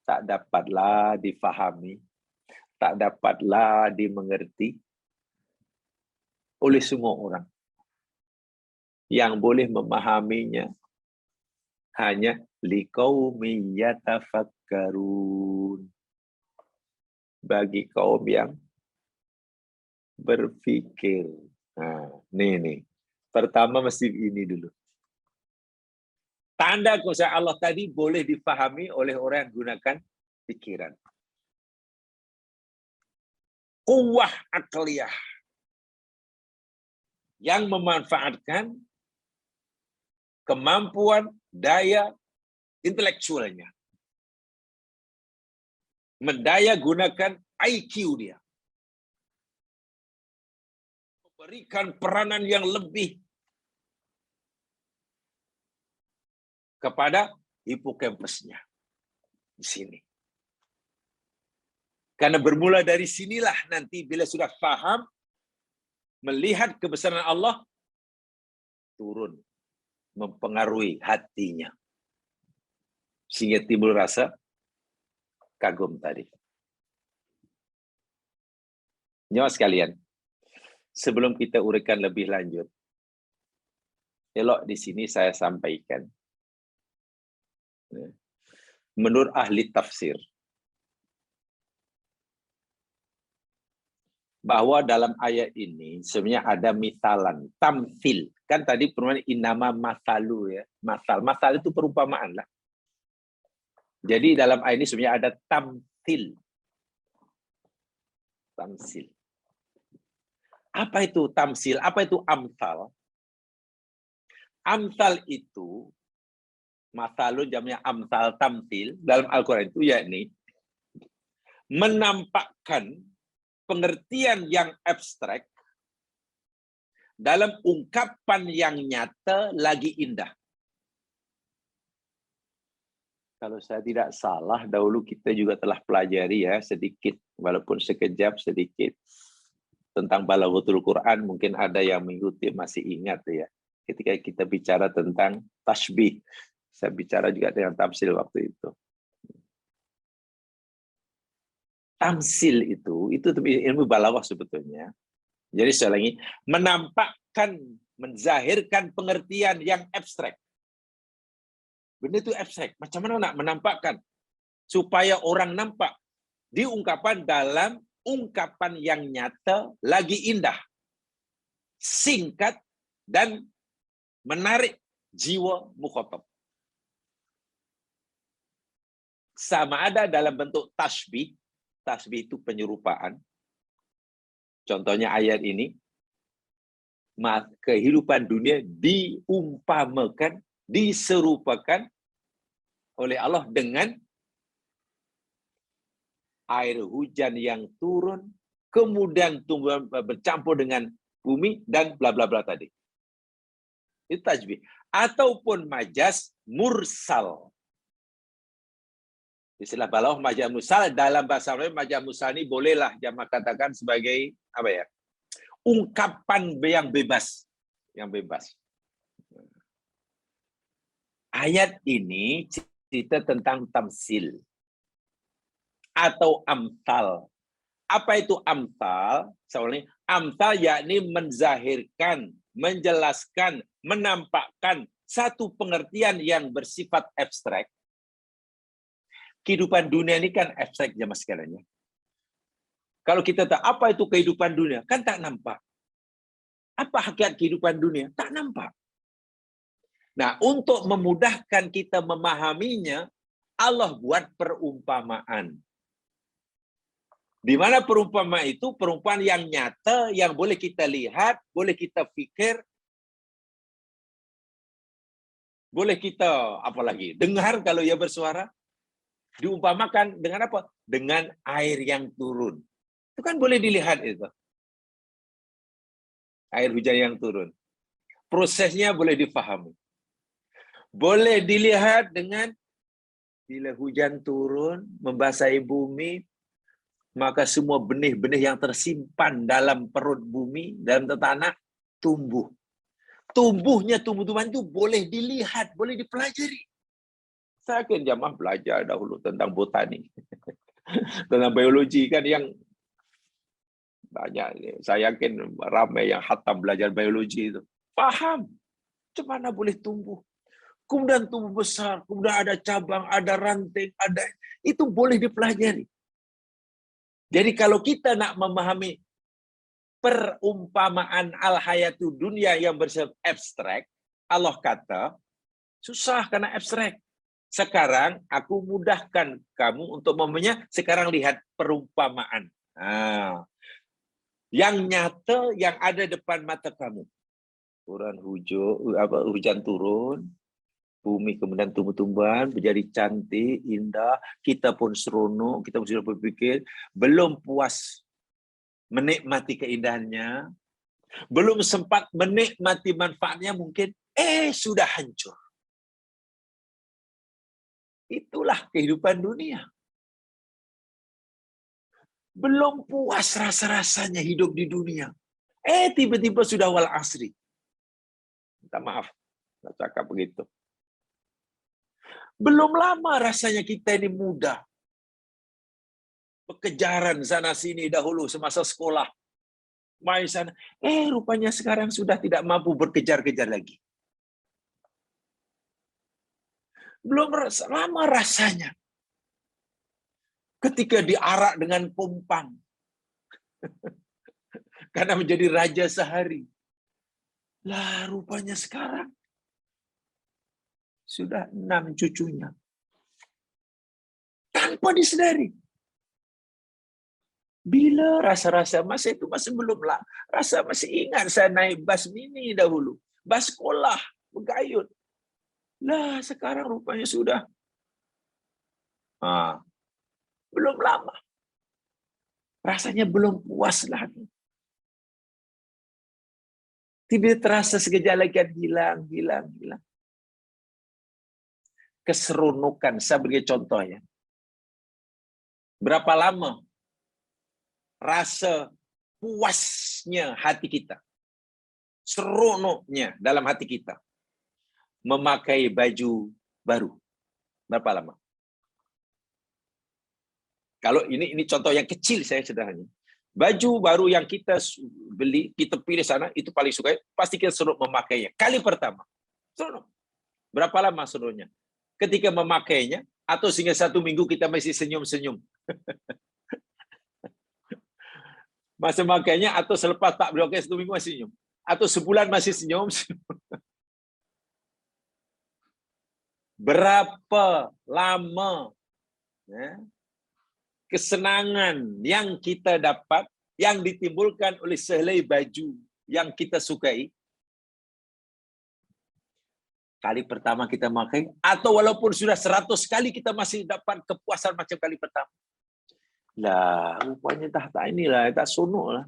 tak dapatlah difahami, tak dapatlah dimengerti oleh semua orang. Yang boleh memahaminya hanya liqaumin yatafakkarun, bagi kaum yang berfikir. Nah, nih. Pertama mesti ini dulu. Tanda kuasa Allah tadi boleh difahami oleh orang yang gunakan pikiran. Quwwah akliyah yang memanfaatkan kemampuan daya intelektualnya. Mendaya gunakan IQ dia. Memberikan peranan yang lebih kepada hipokampusnya di sini. Karena bermula dari sinilah nanti bila sudah paham melihat kebesaran Allah turun mempengaruhi hatinya sehingga timbul rasa kagum tadi. Nyawa sekalian, sebelum kita uraikan lebih lanjut, elok di sini saya sampaikan. Menurut ahli tafsir, bahwa dalam ayat ini sebenarnya ada misalan, tamsil. Kan tadi perumpamaan innama masalu ya, masal itu perumpamaan lah. Jadi dalam ayat ini sebenarnya ada tamsil. Tamsil. Apa itu tamsil? Apa itu amsal? Amsal itu masalun jamnya amsal tamsil dalam Al-Quran itu yakni menampakkan pengertian yang abstrak dalam ungkapan yang nyata lagi indah. Kalau saya tidak salah, dahulu kita juga telah pelajari ya sedikit, walaupun sekejap sedikit tentang balaghatul Quran. Mungkin ada yang mengikuti masih ingat ya. Ketika kita bicara tentang tasbih, saya bicara juga dengan tamsil waktu itu. Tamsil itu ilmu balaghah sebetulnya. Jadi sekali lagi, menampakkan, menzahirkan pengertian yang abstrak. Benda itu abstrak. Macam mana nak menampakkan? Supaya orang nampak. Diungkapkan dalam ungkapan yang nyata, lagi indah. Singkat, dan menarik jiwa mukhatab. Sama ada dalam bentuk tasbih. Tasbih itu penyerupaan. Contohnya ayat ini. Kehidupan dunia diumpamakan, diserupakan oleh Allah dengan air hujan yang turun, kemudian bercampur dengan bumi, dan bla bla bla tadi. Itu tasbih. Ataupun majas mursal. Istilah balaghah majaz mursal dalam bahasa Arab, majaz mursal ini bolehlah jamak katakan sebagai apa ya? Ungkapan yang bebas, Ayat ini cerita tentang tamsil atau amsal. Apa itu amsal? Soalnya amsal yakni menzahirkan, menjelaskan, menampakkan satu pengertian yang bersifat abstrak. Kehidupan dunia ini kan abstrak jemaah sekalian. Kalau kita tahu apa itu kehidupan dunia, kan tak nampak. Apa hakikat kehidupan dunia? Tak nampak. Nah, untuk memudahkan kita memahaminya, Allah buat perumpamaan. Di mana perumpamaan itu perumpamaan yang nyata, yang boleh kita lihat, boleh kita pikir, boleh kita apalagi dengar kalau ia bersuara. Diumpamakan dengan apa? Dengan air yang turun. Itu kan boleh dilihat itu. Air hujan yang turun. Prosesnya boleh difahami. Boleh dilihat dengan bila hujan turun, membasahi bumi, maka semua benih-benih yang tersimpan dalam perut bumi, dalam tanah, tumbuh. Tumbuhnya tumbuh-tumbuhan itu boleh dilihat, boleh dipelajari. Saya akan jamaah belajar dahulu tentang botani. Tentang biologi kan yang banyak. Saya yakin ramai yang khatam belajar biologi itu. Paham. Macam mana boleh tumbuh. Kemudian tumbuh besar. Kemudian ada cabang, ada ranting, ada. Itu boleh dipelajari. Jadi kalau kita nak memahami perumpamaan al-hayatu dunia yang bersifat abstrak, Allah kata, Susah karena abstrak. Sekarang aku mudahkan kamu untuk memahaminya. Sekarang lihat perumpamaan. Yang nyata yang ada depan mata kamu. Hujan turun, bumi kemudian tumbuh-tumbuhan, menjadi cantik, indah. Kita pun seronok, kita pun sudah berpikir, belum puas menikmati keindahannya, belum sempat menikmati manfaatnya mungkin, sudah hancur. Itulah kehidupan dunia. Belum puas rasa-rasanya hidup di dunia. Tiba-tiba sudah wal asri. Minta maaf, nggak cakap begitu. Belum lama rasanya kita ini muda. Pekejaran sana-sini dahulu semasa sekolah. Main sana. Rupanya sekarang sudah tidak mampu berkejar-kejar lagi. Belum lama rasanya. Ketika diarak dengan pompang. Karena menjadi raja sehari. Lah rupanya sekarang. Sudah 6 cucunya. Tanpa disadari. Bila rasa-rasa masa itu masih belum lah. Rasa masih ingat saya naik bas mini dahulu. Bas sekolah. Bergayut. Lah sekarang rupanya sudah. Belum lama. Rasanya belum puas lah. Tiba-tiba terasa sekejap lagi hilang. Keseronokan, saya beri contoh ya. Berapa lama rasa puasnya hati kita, seronoknya dalam hati kita, memakai baju baru? Berapa lama? Kalau ini contoh yang kecil saya sederhana. Baju baru yang kita beli, kita pilih sana, itu paling suka, pasti kita seronok memakainya. Kali pertama. Seronok. Berapa lama seronoknya? Ketika memakainya, atau sehingga 1 minggu kita masih senyum-senyum. Masa makainya, atau selepas tak berpakai 1 minggu masih senyum. Atau sebulan masih senyum. Berapa lama kesenangan yang kita dapat, yang ditimbulkan oleh sehelai baju yang kita sukai, kali pertama kita pakai, atau walaupun sudah 100 kali kita masih dapat kepuasan macam kali pertama. Lah, rupanya tak inilah, tak sonok lah.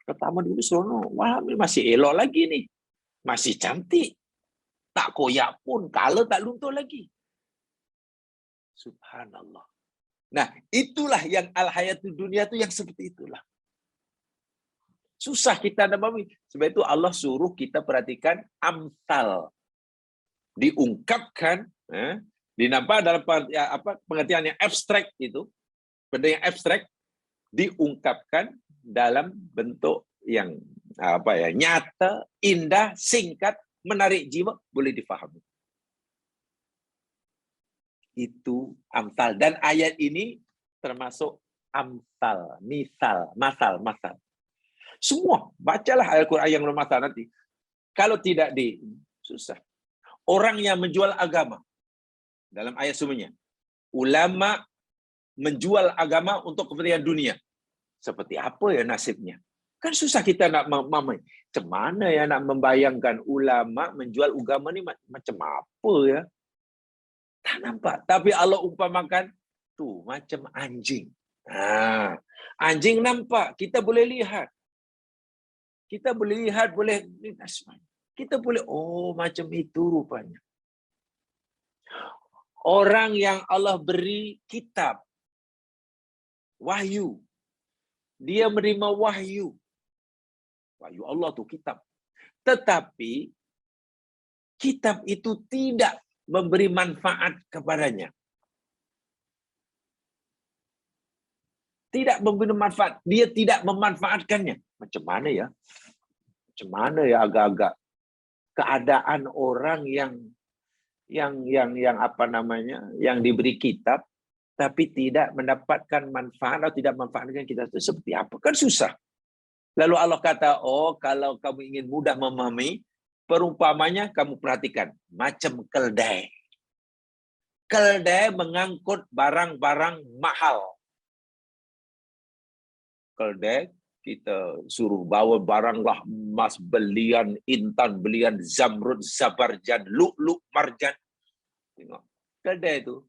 Pertama dulu sonok, wah masih elok lagi nih. Masih cantik. Tak koyak pun, kalau tak luntur lagi. Subhanallah. Nah, itulah yang al-hayatul dunia itu yang seperti itulah. Susah kita memahami. Sebab itu Allah suruh kita perhatikan amsal. Diungkapkan, dinampak dalam pengertian yang abstrak itu, benda yang abstrak diungkapkan dalam bentuk yang nyata, indah, singkat, menarik jiwa, boleh difahami. Itu amsal. Dan ayat ini termasuk amsal, misal, masal. Semua, bacalah Al-Quran yang bermasal nanti. Kalau tidak susah. Orang yang menjual agama, dalam ayat sebelumnya, ulama menjual agama untuk kepentingan dunia. Seperti apa ya nasibnya? Kan susah kita nak memahami. Macam mana ya nak membayangkan ulama menjual agama ni macam apa ya? Tak nampak. Tapi Allah umpamakan, tuh macam anjing. Anjing nampak, kita boleh lihat. Kita boleh lihat, boleh kita boleh, macam itu rupanya. Orang yang Allah beri kitab, wahyu. Dia menerima wahyu. Wahyu Allah tuh kitab. Tetapi kitab itu tidak memberi manfaat kepadanya. Tidak memberi manfaat. Dia tidak memanfaatkannya. Macam mana ya? Macam mana ya agak-agak keadaan orang yang yang diberi kitab tapi tidak mendapatkan manfaat atau tidak memanfaatkan kitab itu seperti apa? Kan susah. Lalu Allah kata, kalau kamu ingin mudah memahami, perumpamanya kamu perhatikan, macam keldai. Keldai mengangkut barang-barang mahal. Keldai kita suruh bawa baranglah emas belian, intan belian, zamrud, zabarjan, lu'lu', marjan. Tengok, keldai itu.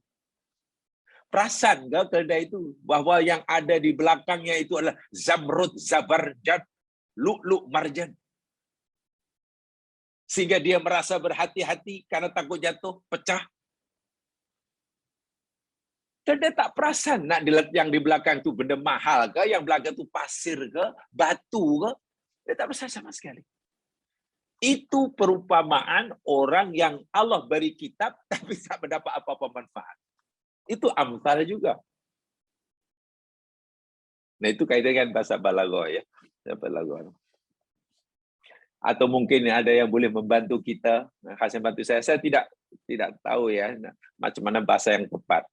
Perasan ke keldai itu bahwa yang ada di belakangnya itu adalah zamrud, zabarjan, lu'lu', marjan. Sehingga dia merasa berhati-hati karena takut jatuh, pecah. Dan dia tak perasan nak yang di belakang itu benda mahal ke, yang belakang itu pasir ke, batu ke. Dia tak perasan sama sekali. Itu perumpamaan orang yang Allah beri kitab tapi tak mendapat apa-apa manfaat. Itu amsal juga. Nah itu kaitan dengan bahasa balaghah ya. Balaghah. Atau mungkin ada yang boleh membantu kita, khasnya bantu saya tidak tahu ya macam mana bahasa yang tepat.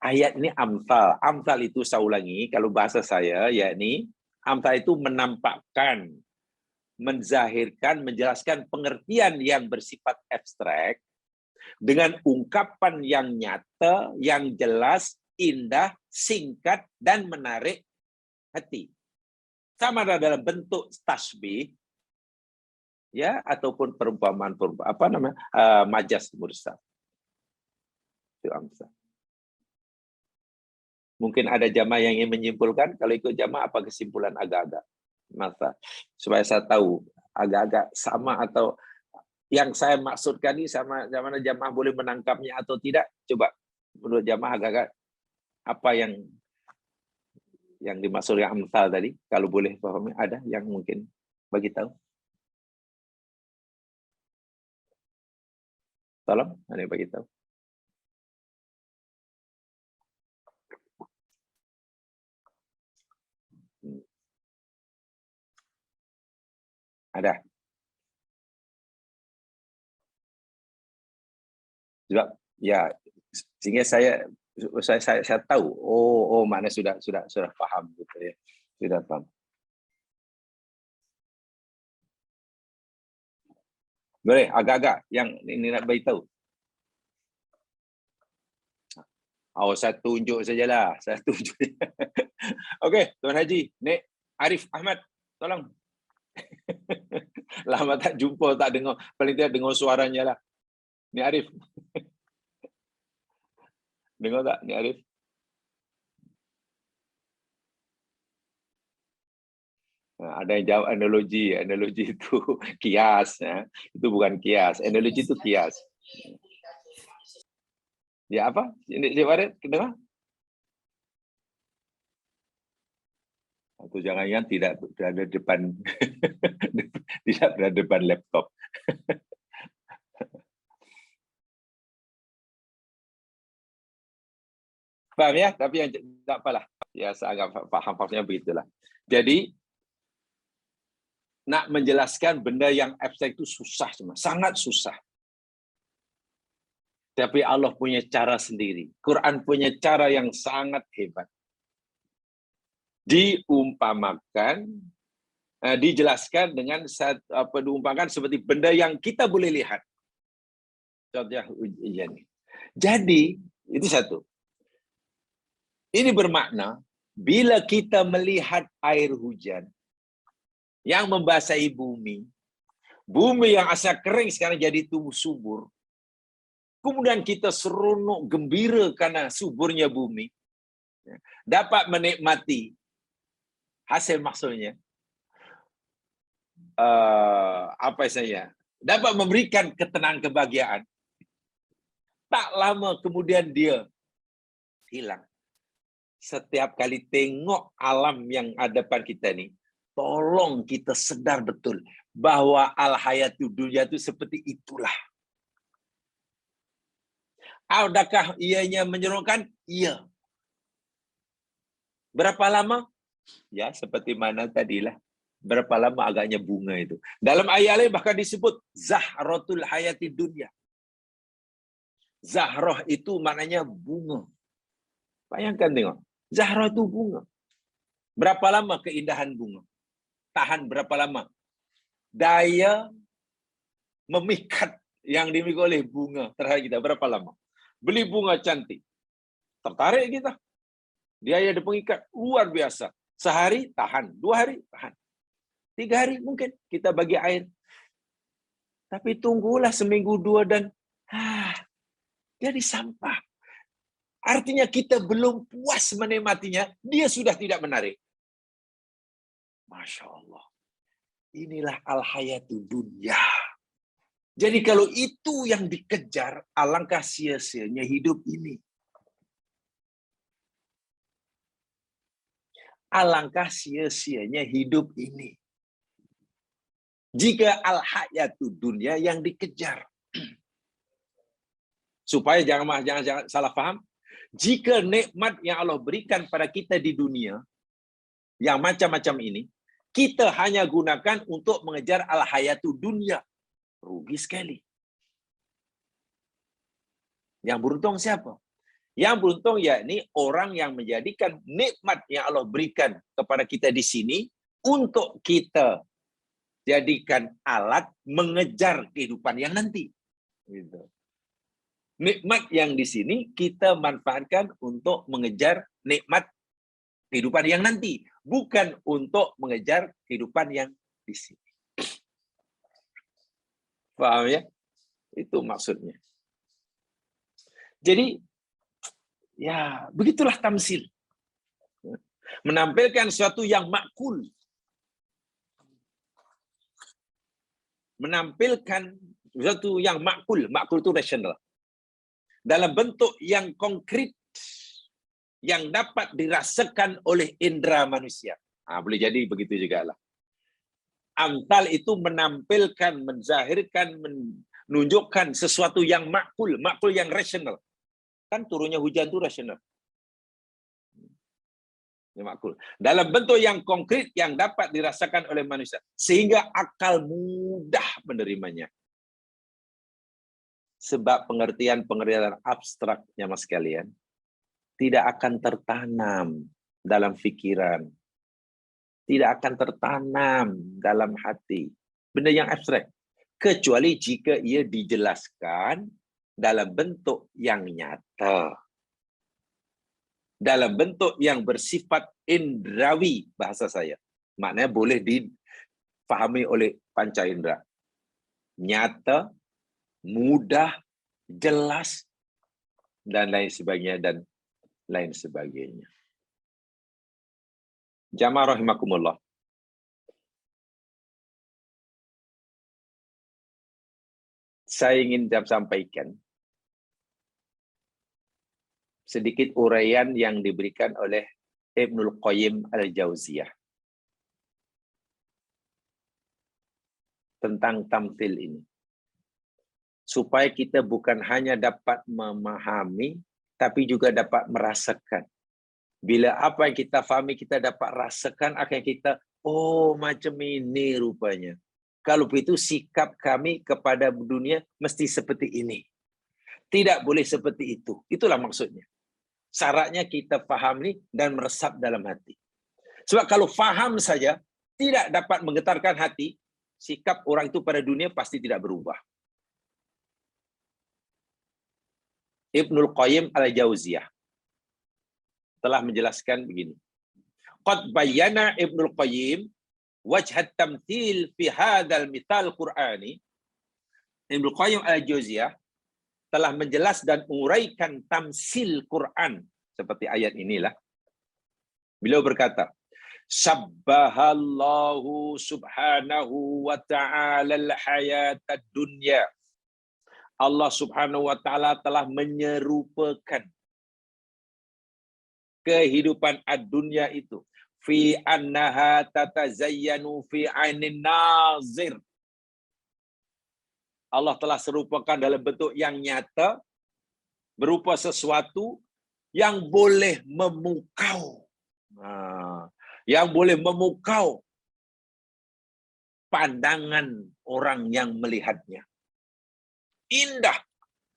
Ayat ini amsal. Amsal itu saya ulangi, kalau bahasa saya, yakni amsal itu menampakkan, menzahirkan, menjelaskan pengertian yang bersifat abstrak dengan ungkapan yang nyata, yang jelas, indah, singkat, dan menarik hati. Sama ada dalam bentuk tasbih, ya, ataupun perumpamaan majas mursal. Itu amsal. Mungkin ada jamaah yang ingin menyimpulkan, kalau ikut jamaah apa kesimpulan agak-agak masa supaya saya tahu agak-agak sama atau yang saya maksudkan ini sama mana jamaah boleh menangkapnya atau tidak. Coba menurut jamaah agak-agak apa yang dimaksudkan amsal tadi, kalau boleh pahami, ada yang mungkin bagi tahu. Tolong, ada yang bagi tahu. Ada. Sebab ya sehingga saya tahu mana sudah paham gitu ya. Sudah paham. Boleh agak-agak yang ini nak beritahu. Saya tunjuk sajalah, saya tunjuk. Okey, Tuan Haji, Nek Arif Ahmad, tolong. Lama tak jumpa, tak dengar, paling tidak dengar suaranya lah. Nek Arif. Dengar tak, Nek Arif? Ada yang jawab analogi itu kias, ya. Itu bukan kias, analogi itu kias. Ya apa? Ini Warid, dengar? Atau jangan-jangan tidak berada depan tidak berada depan laptop. Paham ya? Tapi yang tak apalah. Ya, saya agak paham-pahamnya begitulah. Jadi nak menjelaskan benda yang abstrak itu susah, sangat susah. Tapi Allah punya cara sendiri. Quran punya cara yang sangat hebat. Diumpamakan, dijelaskan dengan diumpamakan seperti benda yang kita boleh lihat. Contohnya ujian. Jadi, itu satu. Ini bermakna, bila kita melihat air hujan yang membasahi bumi, bumi yang asal kering sekarang jadi tumbuh subur, kemudian kita seronok gembira karena suburnya bumi, dapat menikmati hasil mahsulnya, dapat memberikan ketenangan kebahagiaan. Tak lama kemudian dia hilang. Setiap kali tengok alam yang ada depan kita ni, tolong kita sedar betul bahwa al-hayatu dunya itu seperti itulah. Adakah ianya menyeronokkan? Iya. Berapa lama? Ya, seperti mana tadilah. Berapa lama agaknya bunga itu. Dalam ayat lain bahkan disebut zahratul hayati dunya. Zahrah itu maknanya bunga. Bayangkan tengok. Zahrah itu bunga. Berapa lama keindahan bunga? Tahan berapa lama? Daya memikat yang dimiliki oleh bunga terhadap kita. Berapa lama? Beli bunga cantik. Tertarik kita. Dia ada pengikat luar biasa. Sehari tahan, 2 hari tahan. 3 hari mungkin kita bagi air. Tapi tunggulah seminggu 2 dan jadi sampah. Artinya kita belum puas menikmatinya, dia sudah tidak menarik. Masya Allah. Inilah al-hayatu dunya. Jadi kalau itu yang dikejar, alangkah sia-sianya hidup ini. Alangkah sia-sianya hidup ini. Jika al-hayatu dunya yang dikejar. Supaya jangan salah paham. Jika nikmat yang Allah berikan pada kita di dunia, yang macam-macam ini, kita hanya gunakan untuk mengejar al-hayatu dunya. Rugi sekali. Yang beruntung siapa? Yang beruntung yakni orang yang menjadikan nikmat yang Allah berikan kepada kita di sini untuk kita jadikan alat mengejar kehidupan yang nanti. Gitu. Nikmat yang di sini kita manfaatkan untuk mengejar nikmat kehidupan yang nanti, bukan untuk mengejar kehidupan yang di sini. Paham ya? Itu maksudnya. Jadi, ya begitulah tamsil. Menampilkan sesuatu yang makul. Menampilkan sesuatu yang makul. Makul itu rasional. Dalam bentuk yang konkret. Yang dapat dirasakan oleh indera manusia. Boleh jadi begitu juga lah. Amtal itu menampilkan, menzahirkan, menunjukkan sesuatu yang makul yang rasional. Kan turunnya hujan itu rasional. Ya, makul. Dalam bentuk yang konkret yang dapat dirasakan oleh manusia. Sehingga akal mudah menerimanya. Sebab pengertian abstraknya mas sekalian, tidak akan tertanam dalam pikiran. Tidak akan tertanam dalam hati. Benda yang abstrak. Kecuali jika ia dijelaskan dalam bentuk yang nyata. Dalam bentuk yang bersifat indrawi, bahasa saya. Maknanya boleh difahami oleh panca indera. Nyata, mudah, jelas, dan lain sebagainya. Dan lain sebagainya. Jamaah rahimakumullah. Saya ingin sampaikan sedikit uraian yang diberikan oleh Ibnul Qayyim al-Jauziyah tentang tamthil ini. Supaya kita bukan hanya dapat memahami, tapi juga dapat merasakan. Bila apa yang kita fahami, kita dapat rasakan, akhirnya kita, oh macam ini rupanya. Kalau begitu sikap kami kepada dunia mesti seperti ini. Tidak boleh seperti itu. Itulah maksudnya. Syaratnya kita fahami dan meresap dalam hati. Sebab kalau faham saja, tidak dapat menggetarkan hati, sikap orang itu pada dunia pasti tidak berubah. Ibnul Qayyim al-Jauziyah telah menjelaskan begini. Qad bayyana Ibnul Qayyim wajhat tamthil fi hadzal mithal Qur'ani. Ibnul Qayyim al-Jauziyah telah menjelas dan menguraikan tamsil Quran seperti ayat inilah. Beliau berkata, Sabbahallahu subhanahu wa ta'ala al-hayatad dunya. Allah subhanahu wa ta'ala telah menyerupakan kehidupan ad-dunya itu fi annaha tatazayyanu fi ainin nazir. Allah telah serupakan dalam bentuk yang nyata berupa sesuatu yang boleh memukau. Yang boleh memukau pandangan orang yang melihatnya. Indah.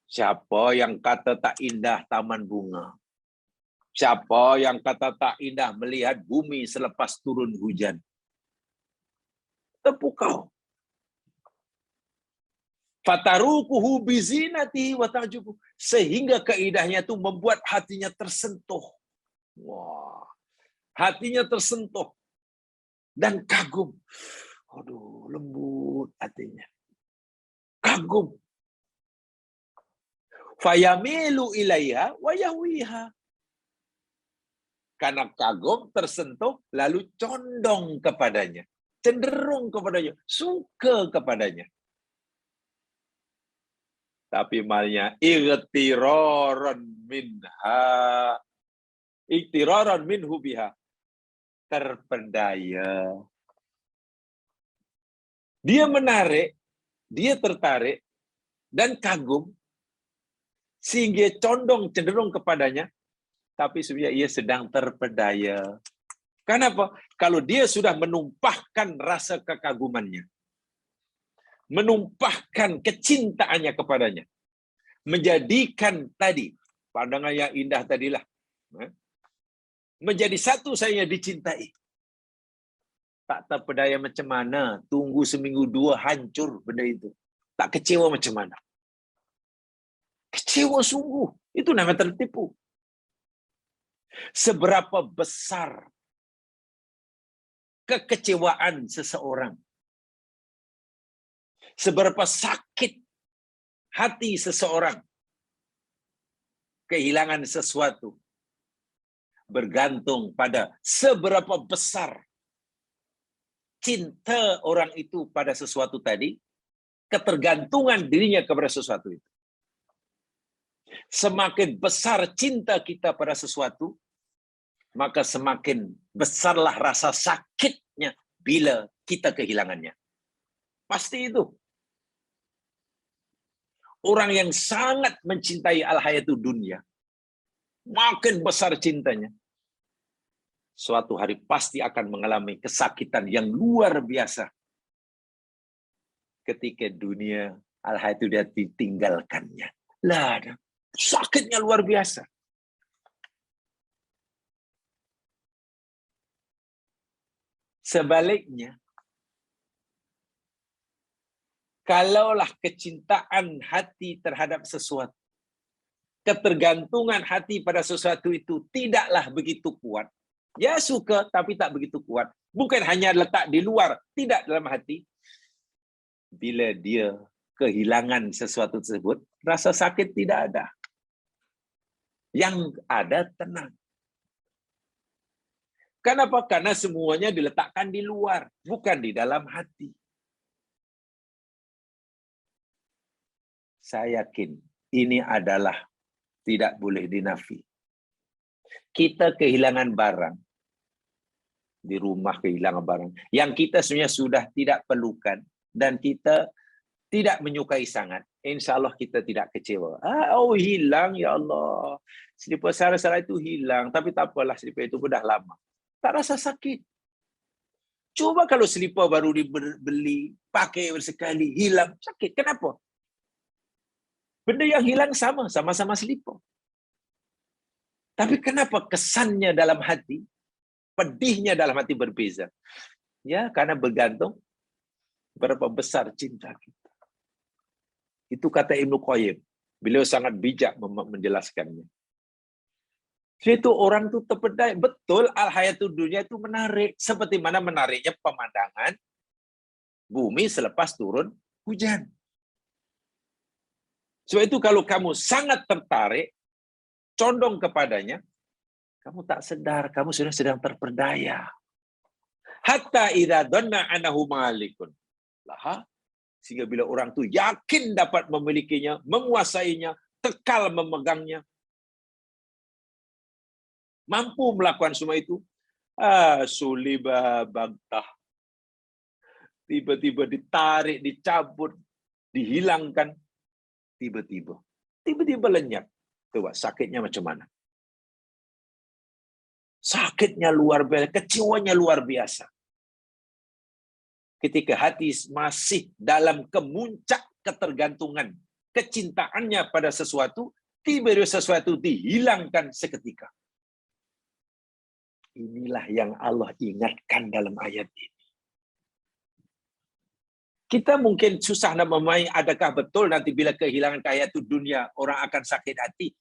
Siapa yang kata tak indah taman bunga? Siapa yang kata tak indah melihat bumi selepas turun hujan? Terpukau. Fatarukuhu bizinatihi wa ta'jubu. Sehingga keindahnya itu membuat hatinya tersentuh. Wah, hatinya tersentuh dan kagum. Aduh, lembut hatinya. Kagum. Fayamilu ilaiha wa yahwiha. Karena kagum, tersentuh, lalu condong kepadanya. Cenderung kepadanya. Suka kepadanya. Tapi malnya igtiraran minhu biha. Terpedaya. Dia menarik, dia tertarik, dan kagum, sehingga condong cenderung kepadanya, tapi sebenarnya ia sedang terpedaya. Kenapa? Kalau dia sudah menumpahkan rasa kekagumannya, menumpahkan kecintaannya kepadanya, menjadikan tadi, pandangan yang indah tadilah, menjadi satu saya dicintai. Tak terpedaya macam mana, tunggu seminggu dua hancur benda itu. Tak kecewa macam mana. Kecewa sungguh, itu namanya tertipu. Seberapa besar kekecewaan seseorang, seberapa sakit hati seseorang, kehilangan sesuatu, bergantung pada seberapa besar cinta orang itu pada sesuatu tadi, ketergantungan dirinya kepada sesuatu itu. Semakin besar cinta kita pada sesuatu, maka semakin besarlah rasa sakitnya bila kita kehilangannya. Pasti itu. Orang yang sangat mencintai al-hayatud dunya, makin besar cintanya, suatu hari pasti akan mengalami kesakitan yang luar biasa ketika dunia al-hayatud dunya ditinggalkannya. Lah, sakitnya luar biasa. Sebaliknya, kalaulah kecintaan hati terhadap sesuatu, ketergantungan hati pada sesuatu itu tidaklah begitu kuat. Ya suka, tapi tak begitu kuat. Bukan hanya letak di luar, tidak dalam hati. Bila dia kehilangan sesuatu tersebut, rasa sakit tidak ada. Yang ada tenang. Kenapa? Karena semuanya diletakkan di luar, bukan di dalam hati. Saya yakin ini adalah tidak boleh dinafi. Kita kehilangan barang, di rumah kehilangan barang, yang kita sebenarnya sudah tidak perlukan, dan kita tidak menyukai sangat. Insya Allah kita tidak kecewa. Oh hilang, ya Allah. Selipar Sarah itu hilang, tapi tak apalah, selipar itu sudah lama. Tak rasa sakit. Coba kalau selipar baru dibeli, pakai sekali, hilang, sakit. Kenapa? Benda yang hilang sama-sama selipar. Tapi kenapa kesannya dalam hati, pedihnya dalam hati berbeza? Ya, karena bergantung berapa besar cinta kita. Itu kata Ibnu Qayyim. Beliau sangat bijak menjelaskannya. Itu orang itu terpedaya. Betul, al-hayatud dunya itu menarik. Seperti mana menariknya pemandangan bumi selepas turun hujan. Sebab itu kalau kamu sangat tertarik, condong kepadanya, kamu tak sedar, kamu sudah sedang terpedaya. Hatta idza dhanna annahu malikun. Lah, sehingga bila orang itu yakin dapat memilikinya, menguasainya, kekal memegangnya, mampu melakukan semua itu, suliba bagtah. Tiba-tiba ditarik, dicabut, dihilangkan, tiba-tiba lenyap. Coba sakitnya macam mana? Sakitnya luar biasa, kecewanya luar biasa. Ketika hati masih dalam kemuncak ketergantungan, kecintaannya pada sesuatu, tiba-tiba sesuatu dihilangkan seketika. Inilah yang Allah ingatkan dalam ayat ini. Kita mungkin susah nak memahami adakah betul nanti bila kehilangan kaya itu dunia orang akan sakit hati.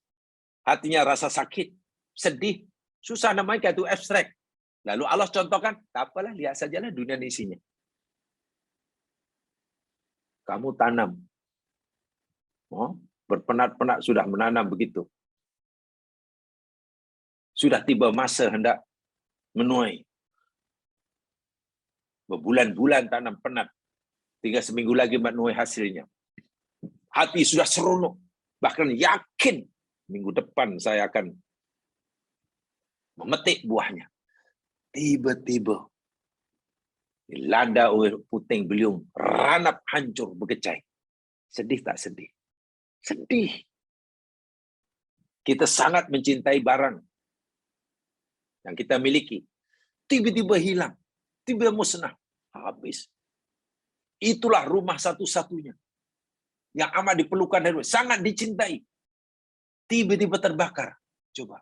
Hatinya rasa sakit, sedih, susah namanya itu abstrak. Lalu Allah contohkan, tak apalah, lihat sajalah dunia ini isinya. Kamu tanam. Oh, berpenat-penat sudah menanam begitu. Sudah tiba masa hendak menuai. Berbulan-bulan tanam penat. Tinggal seminggu lagi menuai hasilnya. Hati sudah seronok. Bahkan yakin minggu depan saya akan memetik buahnya. Tiba-tiba dilanda oleh puting beliung, ranap hancur berkecai. Sedih tak sedih? Sedih. Kita sangat mencintai barang yang kita miliki. Tiba-tiba hilang. Tiba-tiba musnah. Habis. Itulah rumah satu-satunya yang amat diperlukan dan sangat dicintai. Tiba-tiba terbakar. Coba.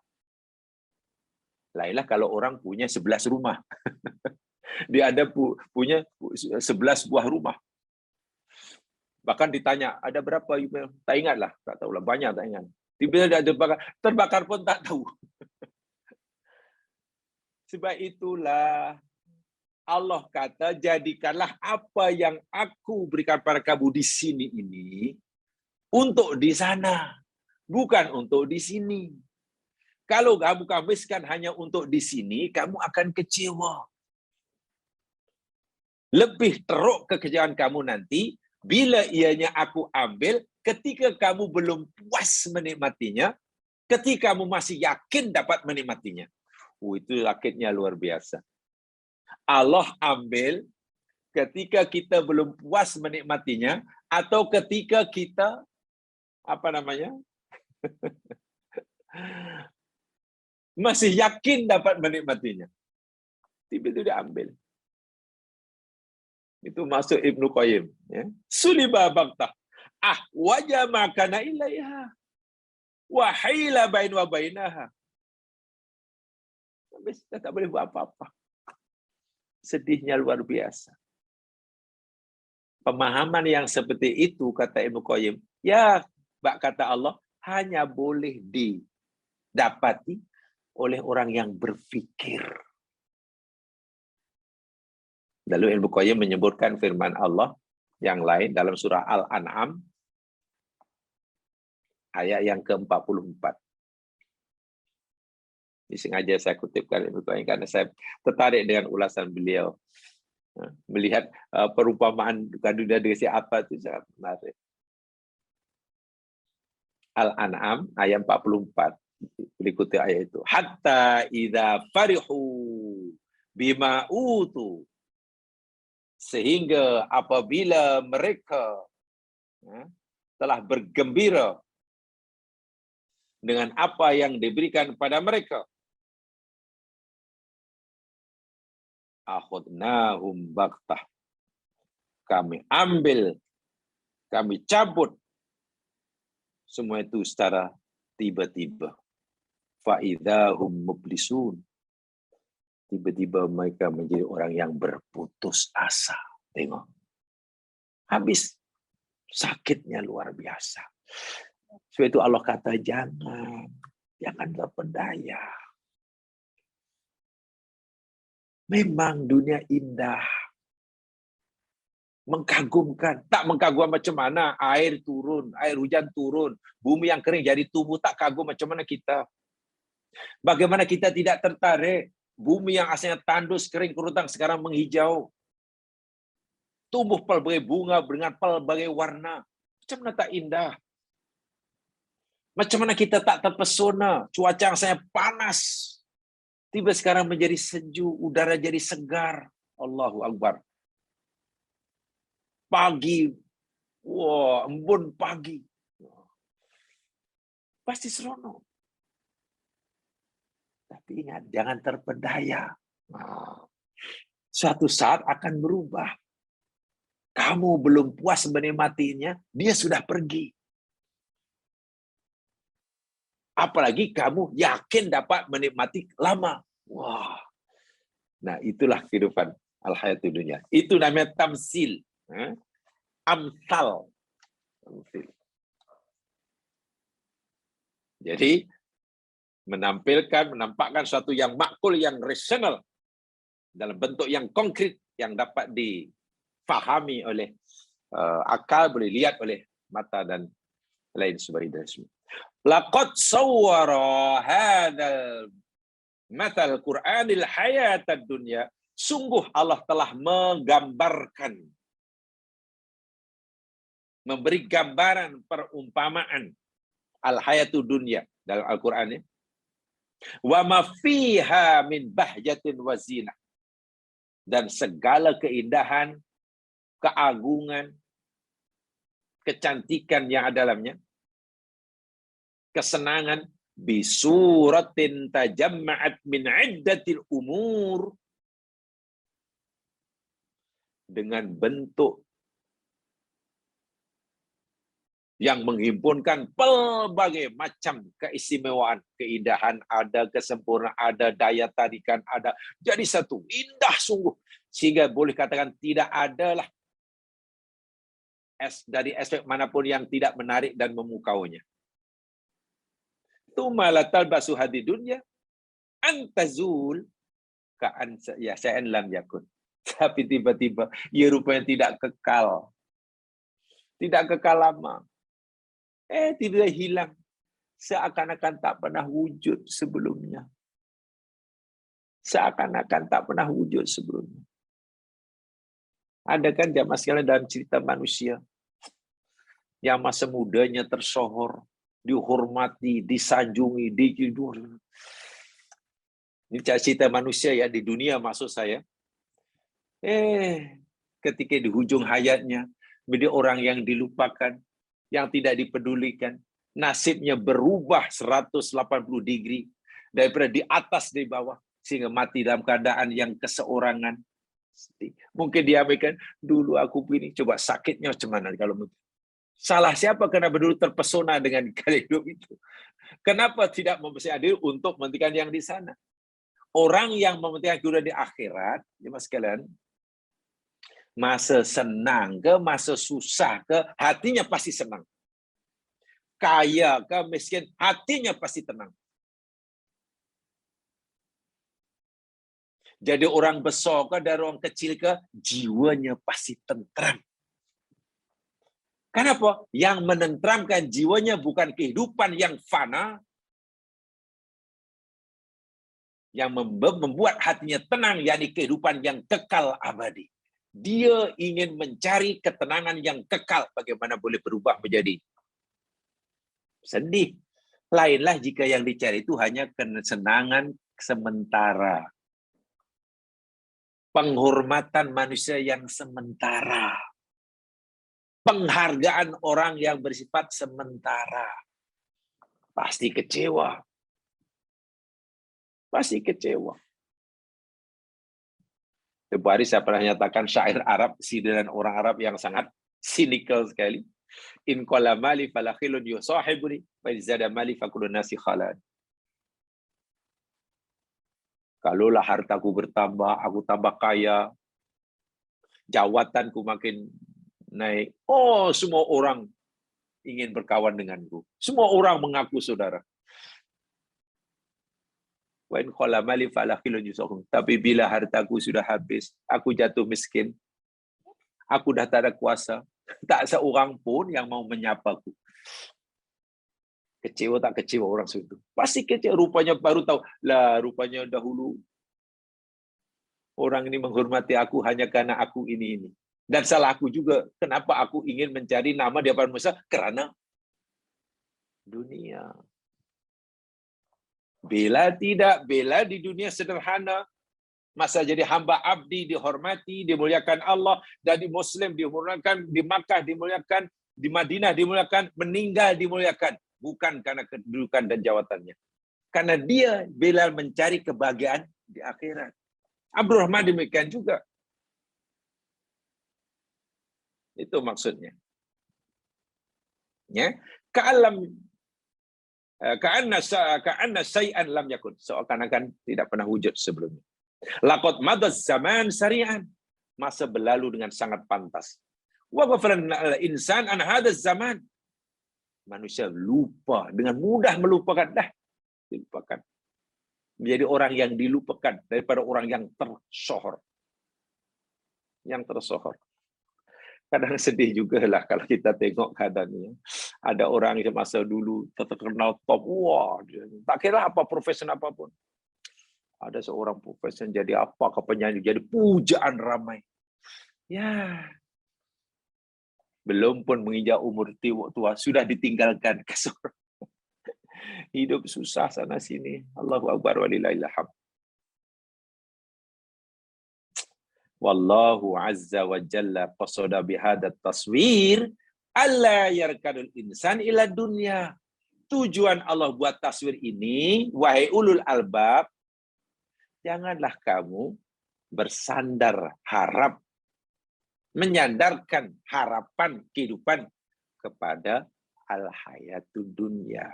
Lainlah kalau orang punya 11 rumah. Dia ada punya 11 buah rumah. Bahkan ditanya, ada berapa email? Tak ingatlah. Tak tahulah. Banyak tak ingat. Tiba-tiba dia terbakar. Terbakar pun tak tahu. Sebab itulah Allah kata, jadikanlah apa yang aku berikan pada kamu di sini ini untuk di sana. Bukan untuk di sini. Kalau kamu habiskan hanya untuk di sini, kamu akan kecewa. Lebih teruk kekecewaan kamu nanti, bila ianya aku ambil, ketika kamu belum puas menikmatinya, ketika kamu masih yakin dapat menikmatinya. Itu sakitnya luar biasa. Allah ambil ketika kita belum puas menikmatinya, atau ketika kita, masih yakin dapat menikmatinya. Tiba-tiba dia ambil. Itu masuk Ibnu Qayyim. Ya. Suliba baghtah. Wajah makana ilaiha. Wahila bain wa bainaha. Habis, kita tak boleh buat apa-apa. Sedihnya luar biasa. Pemahaman yang seperti itu, kata Ibnu Qayyim, ya, kata Allah, hanya boleh didapati oleh orang yang berfikir. Lalu Ibnu Qayyim menyebutkan firman Allah yang lain dalam surah Al-An'am, ayat yang ke-44. Ini sengaja saya kutipkan Ibnu Qayyim karena saya tertarik dengan ulasan beliau. Melihat perumpamaan dunia dengan siapa itu sangat menarik. Al-An'am ayat 44. Berikuti ayat itu. Hatta idza farihu bima utu. Sehingga apabila mereka telah bergembira dengan apa yang diberikan kepada mereka, akhadnahum baghtah, kami ambil, kami cabut semua itu secara tiba-tiba. Fa idzahum mublisun, tiba-tiba mereka menjadi orang yang berputus asa. Tengok, habis, sakitnya luar biasa. Sebab itu Allah kata, jangan terpedaya. Memang dunia indah, mengkagumkan. Tak mengagumkan macam mana air turun, air hujan turun, bumi yang kering jadi tumbuh, tak kagum macam mana kita. Bagaimana kita tidak tertarik, bumi yang asalnya tandus, kering, keruntang, sekarang menghijau. Tumbuh pelbagai bunga dengan pelbagai warna. Macam mana tak indah? Macam mana kita tak terpesona? Cuaca yang saya panas, tiba sekarang menjadi sejuk, udara jadi segar. Allahu Akbar. Pagi, wah, embun pagi. Pasti seronok. Tapi ingat, jangan terpedaya. Suatu saat akan berubah. Kamu belum puas menikmatinya, dia sudah pergi. Apalagi kamu yakin dapat menikmati lama. Wah. Nah, itulah kehidupan al-hayatud dunya. Itu namanya tamsil. Amsal. Jadi menampakkan suatu yang makul, yang rasional dalam bentuk yang konkret yang dapat difahami oleh akal, boleh lihat oleh mata dan lain sebagainya. Laqad sawwara hadzal matal Qur'anil hayatad dunya. Sungguh Allah telah menggambarkan, memberi gambaran perumpamaan al-hayatud dunya dalam Al-Qur'an ya. Wa ma fiha min bahjatin wa zinah. Dan segala keindahan, keagungan, kecantikan yang ada dalamnya, kesenangan, bisuratin tajamma'at min iddatil umur, dengan bentuk yang menghimpunkan pelbagai macam keistimewaan, keindahan ada, kesempurnaan ada, daya tarikan ada. Jadi satu indah sungguh, sehingga boleh katakan tidak adalah dari aspek manapun yang tidak menarik dan memukaunya. Tumalatal basu hadi dunya antazul ka'an ya sa'an lam yakun. Tapi tiba-tiba ia rupanya tidak kekal. Tidak kekal lama. Tidak hilang. Seakan-akan tak pernah wujud sebelumnya. Seakan-akan tak pernah wujud sebelumnya. Ada kan jamaah sekalian dalam cerita manusia yang masa mudanya tersohor, dihormati, disanjungi, dijujur. Ini cerita manusia ya di dunia maksud saya. Ketika di hujung hayatnya menjadi orang yang dilupakan, yang tidak dipedulikan, nasibnya berubah 180 degree daripada di atas di bawah sehingga mati dalam keadaan yang keseorangan. Mungkin dia mikir dulu aku begini, coba sakitnya macam mana kalau begitu. Salah siapa kenapa dulu terpesona dengan gaya hidup itu? Kenapa tidak mempersiapkan diri untuk mementingkan yang di sana? Orang yang mementingkan kehidupan di akhirat, ya mas sekalian, masa senang ke, masa susah ke, hatinya pasti senang. Kaya ke, miskin, hatinya pasti tenang. Jadi orang besar ke, dari orang kecil ke, jiwanya pasti tentram. Kenapa? Yang menentramkan jiwanya bukan kehidupan yang fana, yang membuat hatinya tenang, yakni kehidupan yang kekal abadi. Dia ingin mencari ketenangan yang kekal. Bagaimana boleh berubah menjadi sedih. Lainlah jika yang dicari itu hanya kesenangan sementara. Penghormatan manusia yang sementara. Penghargaan orang yang bersifat sementara. Pasti kecewa. Pasti kecewa. Sebuah hari saya pernah nyatakan syair Arab, sindiran orang Arab yang sangat sinikal sekali. In qala mali falakhilun yusahibuni wa in zada mali fakulun nasi khalan. Kalaulah hartaku bertambah, aku tambah kaya, jawatanku makin naik. Oh, semua orang ingin berkawan denganku. Semua orang mengaku saudara. Tapi bila hartaku sudah habis, aku jatuh miskin, aku dah tak ada kuasa, tak seorang pun yang mau menyapaku. Kecewa tak kecewa orang situ? Pasti kecewa. Rupanya baru tahu, lah rupanya dahulu orang ini menghormati aku hanya karena aku ini. Dan salah aku juga, kenapa aku ingin mencari nama di hadapan manusia? Karena dunia. Bila tidak, bila di dunia sederhana, masa jadi hamba abdi, dihormati, dimuliakan Allah, jadi Muslim dimuliakan, di Makkah dimuliakan, di Madinah dimuliakan, meninggal dimuliakan. Bukan karena kedudukan dan jawatannya. Karena dia bila mencari kebahagiaan di akhirat. Abdurrahman demikian juga. Itu maksudnya. Ya, Ka'anna syai'an lam yakun. Seakan-akan tidak pernah wujud sebelumnya. Laqad madaz zaman sari'an. Masa berlalu dengan sangat pantas. Wa ghafalna al-insan an hadzal zaman. Manusia lupa, dengan mudah melupakan, dilupakan. Menjadi orang yang dilupakan daripada orang yang tersohor. Yang tersohor. Kadang sedih juga lah kalau kita tengok keadaannya. Ada orang yang masa dulu terkenal top, wah, tak kira apa profesi apapun. Ada seorang profesi jadi apa ke penyanyi, jadi pujaan ramai. Ya, belum pun menginjak umur tua sudah ditinggalkan ke seorang. Hidup susah sana sini. Allahu akbar walillahil hamd. Wallahu azza wa jalla qasada bihadza taswir alla yarkanul insan ila dunya. Tujuan Allah buat taswir ini, wahai ulul albab, janganlah kamu bersandar harap, menyandarkan harapan kehidupan kepada al-hayatud dunya.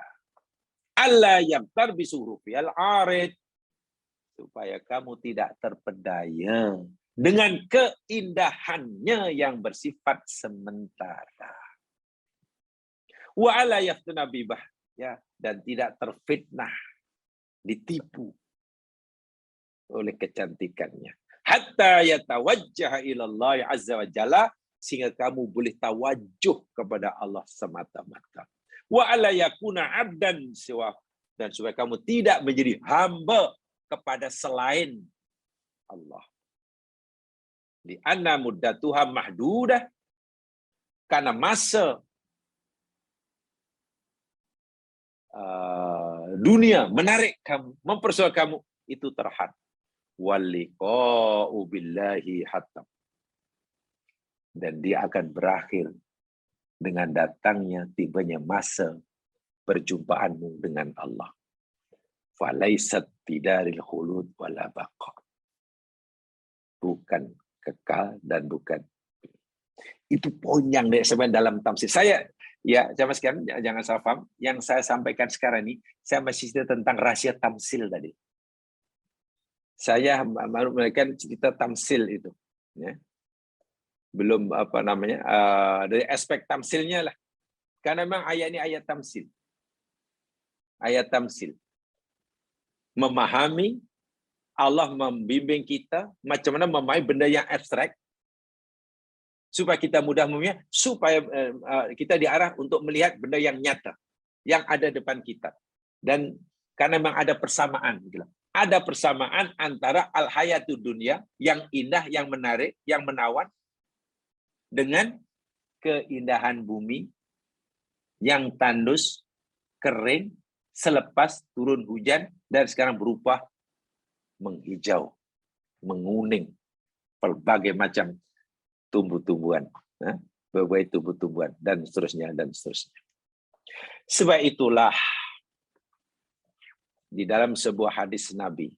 Alla yaqtar bisurufi al-arid, supaya kamu tidak terpedaya dengan keindahannya yang bersifat sementara. Wa ala yaftuna bibah, ya, dan tidak terfitnah, ditipu oleh kecantikannya. Hatta yatawajjaha ila Allah azza wa jalla, sehingga kamu boleh tawajuh kepada Allah semata-mata. Wa ala yakuna abdan siwa, dan supaya kamu tidak menjadi hamba kepada selain Allah. Di anna muddatuha mahdudah, karena masa dunia menarik kamu, mempersoal kamu itu terhad. Waliqa'u billahi hatam, dan dia akan berakhir dengan datangnya tibanya masa perjumpaanmu dengan Allah. Falaisat bidaril khulud wala baqa, bukan kekal dan bukan. Itu poin yang sebenarnya dalam tafsir. Saya, ya, jamaah sekalian, jangan salah paham. Yang saya sampaikan sekarang ini, saya masih cerita tentang rahasia tamsil tadi. Saya baru memberikan cerita tamsil itu, ya. Belum apa namanya, dari aspek tamsilnya lah. Karena memang ayat ini ayat tamsil. Ayat tamsil. Memahami, Allah membimbing kita macam mana memahami benda yang abstrak, supaya kita mudah memahami, supaya kita diarah untuk melihat benda yang nyata, yang ada depan kita. Dan karena memang ada persamaan, gitu. Ada persamaan antara al-hayatud dunya, yang indah, yang menarik, yang menawan, dengan keindahan bumi yang tandus, kering, selepas turun hujan, dan sekarang berubah menghijau, menguning, berbagai macam tumbuh-tumbuhan, berbagai tumbuh-tumbuhan, dan seterusnya, dan seterusnya. Sebab itulah, di dalam sebuah hadis Nabi,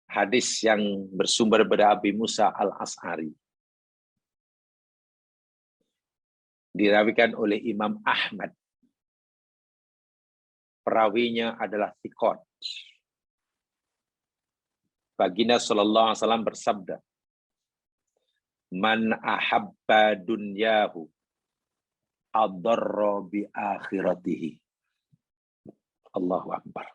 hadis yang bersumber dari Abi Musa al-Ash'ari, dirawikan oleh Imam Ahmad. Perawinya adalah thiqat. Baginda sallallahu alaihi wasallam bersabda, "Man ahabba dunyahu adarra bi akhiratihi." Allahu akbar.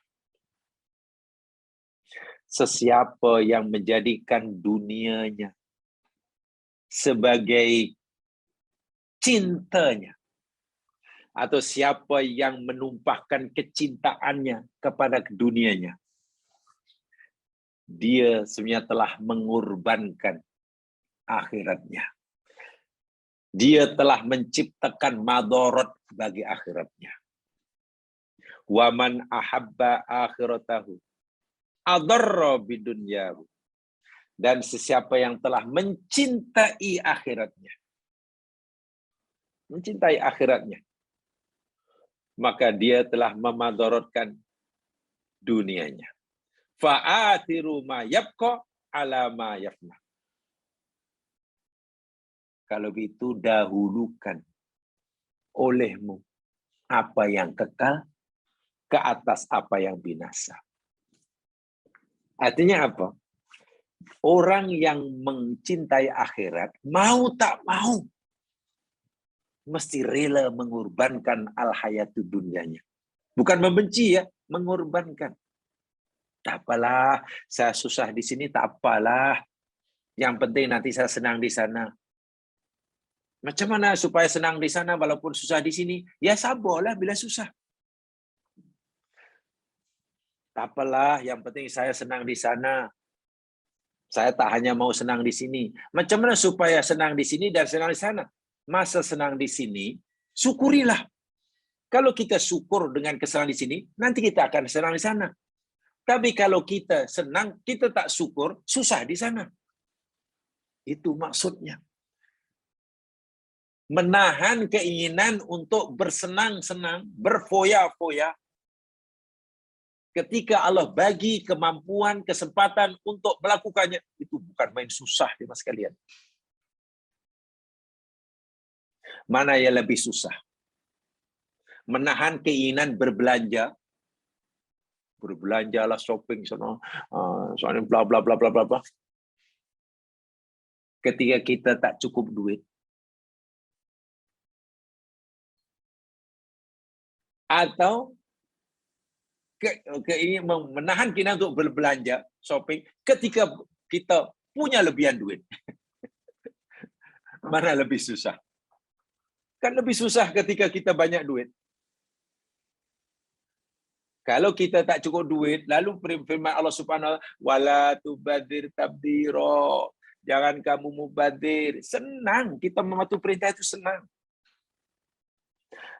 Sesiapa yang menjadikan dunianya sebagai cintanya, atau siapa yang menumpahkan kecintaannya kepada dunianya, dia sebenarnya telah mengorbankan akhiratnya. Dia telah menciptakan madarat bagi akhiratnya. Wa man ahabba akhiratahu adarra bidunyahu. Dan sesiapa yang telah mencintai akhiratnya, maka dia telah memadaratkan dunianya. Fa'athiru ma yabqa ala ma yafna. Kalau begitu, dahulukan olehmu apa yang kekal ke atas apa yang binasa. Artinya apa? Orang yang mencintai akhirat, mau tak mau, mesti rela mengorbankan al-hayatud dunyanya. Bukan membenci ya, mengorbankan. Tak apalah, saya susah di sini, tak apalah. Yang penting nanti saya senang di sana. Macam mana supaya senang di sana walaupun susah di sini? Ya sabarlah bila susah. Tak apalah, yang penting saya senang di sana. Saya tak hanya mau senang di sini. Macam mana supaya senang di sini dan senang di sana? Masa senang di sini, syukurilah. Kalau kita syukur dengan kesenangan di sini, nanti kita akan senang di sana. Tapi kalau kita senang, kita tak syukur, susah di sana. Itu maksudnya. Menahan keinginan untuk bersenang-senang, berfoya-foya, ketika Allah bagi kemampuan, kesempatan untuk melakukannya, itu bukan main susah, mas sekalian. Mana yang lebih susah? Menahan keinginan berbelanjalah shopping sana, soalnya bla bla bla bla bla. Ketika kita tak cukup duit, atau ini menahan kita untuk berbelanja shopping ketika kita punya lebihan duit. Mana lebih susah? Kan lebih susah ketika kita banyak duit. Kalau kita tak cukup duit, lalu firman Allah Subhanahu wa taala, wala tubadir tabdira. Jangan kamu mubadir. Senang, kita mematuhi perintah itu senang.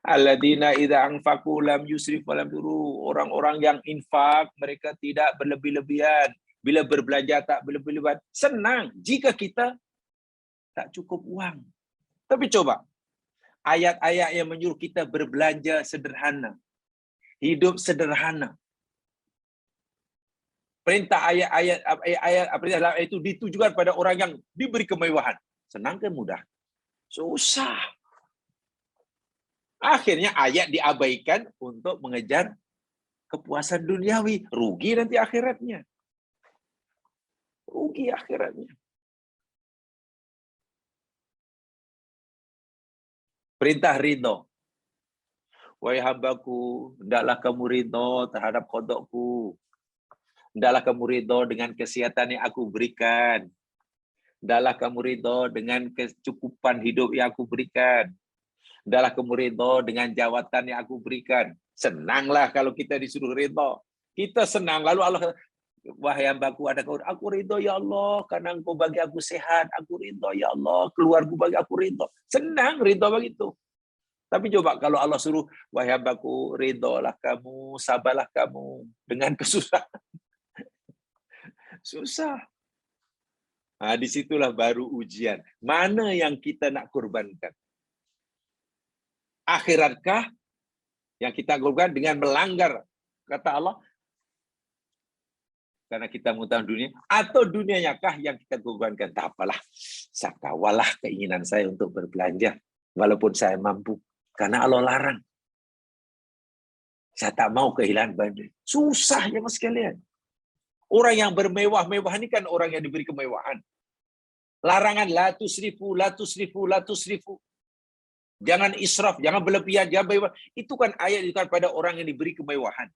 Alladzina idza anfaqu lam yusrif wa lam yuru. Orang-orang yang infak, mereka tidak berlebih-lebihan. Bila berbelanja tak berlebih-lebihan. Senang jika kita tak cukup uang. Tapi coba, ayat-ayat yang menyuruh kita berbelanja sederhana. Hidup sederhana. Perintah ayat-ayat itu ditujukan pada orang yang diberi kemewahan. Senang ke mudah? Susah. Akhirnya ayat diabaikan untuk mengejar kepuasan duniawi. Rugi nanti akhiratnya. Rugi akhiratnya. Perintah ridho. Wahai hambaku, hendaklah kamu ridho terhadap qadakku. Hendaklah kamu ridho dengan kesehatan yang aku berikan. Hendaklah kamu ridho dengan kecukupan hidup yang aku berikan. Hendaklah kamu ridho dengan jawatan yang aku berikan. Senanglah kalau kita disuruh ridho. Kita senang. Lalu Allah, wahai hambaku, aku ridho ya Allah, karena engkau bagi aku sehat. Aku ridho ya Allah, keluarga bagi aku ridho. Senang ridho begitu. Tapi coba kalau Allah suruh, wahai hambaku, ridholah kamu, sabarlah kamu dengan kesusahan. Susah. Nah, disitulah baru ujian. Mana yang kita nak korbankan? Akhiratkah yang kita korbankan dengan melanggar kata Allah? Karena kita mengutamakan dunia. Atau dunianya kah yang kita korbankan? Tak apalah. Saya kawalah keinginan saya untuk berbelanja. Walaupun saya mampu. Karena Allah larang. Saya tak mau kehilangan banyak. Susah ya mas sekalian. Orang yang bermewah-mewah ini kan orang yang diberi kemewahan. Larangan la tusrifu, la tusrifu, la tusrifu. Jangan israf, jangan berlebihan, jangan berlebihan. Itu kan ayat itu kan pada orang yang diberi kemewahan.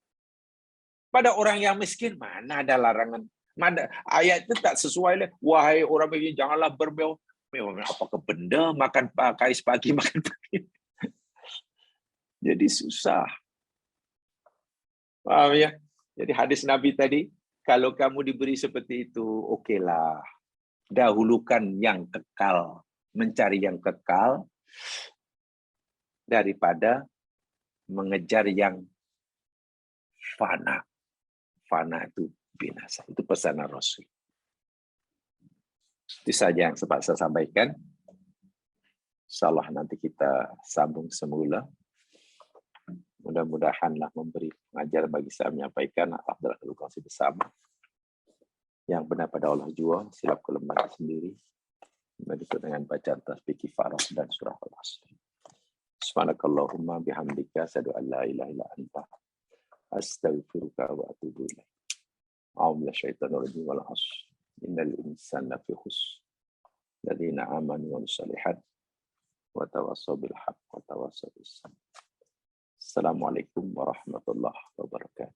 Pada orang yang miskin, mana ada larangan. Mana ayat itu tak sesuai. Wahai orang miskin, janganlah bermewah. Apakah benda makan kais pagi, makan pagi. Jadi susah. Paham ya? Jadi hadis Nabi tadi, kalau kamu diberi seperti itu, okeylah. Dahulukan yang kekal. Mencari yang kekal. Daripada mengejar yang fana. Fana itu binasa. Itu pesanan Rasul. Itu saja yang sempat saya sampaikan. Insyaallah nanti kita sambung semula. Mudah-mudahanlah memberi pengajar bagi saya menyampaikan adalah edukasi bersama. Yang benar pada Allah jua, silap kelemahan sendiri. Berikut dengan bacaan tasbih kifarah dan surah Al-Asr. Subhanakallahumma bihamdika asyhadu an la ilaha illa anta astaghfiruka wa atubu ilaik. A'udzu billahi minasyaitonir rajim wal 'ashr. Innal insana fi khusr. Ladzina amanu wa shalihat wa tawassaw bil haqq wa tawassaw bis sabr. Assalamualaikum warahmatullahi wabarakatuh.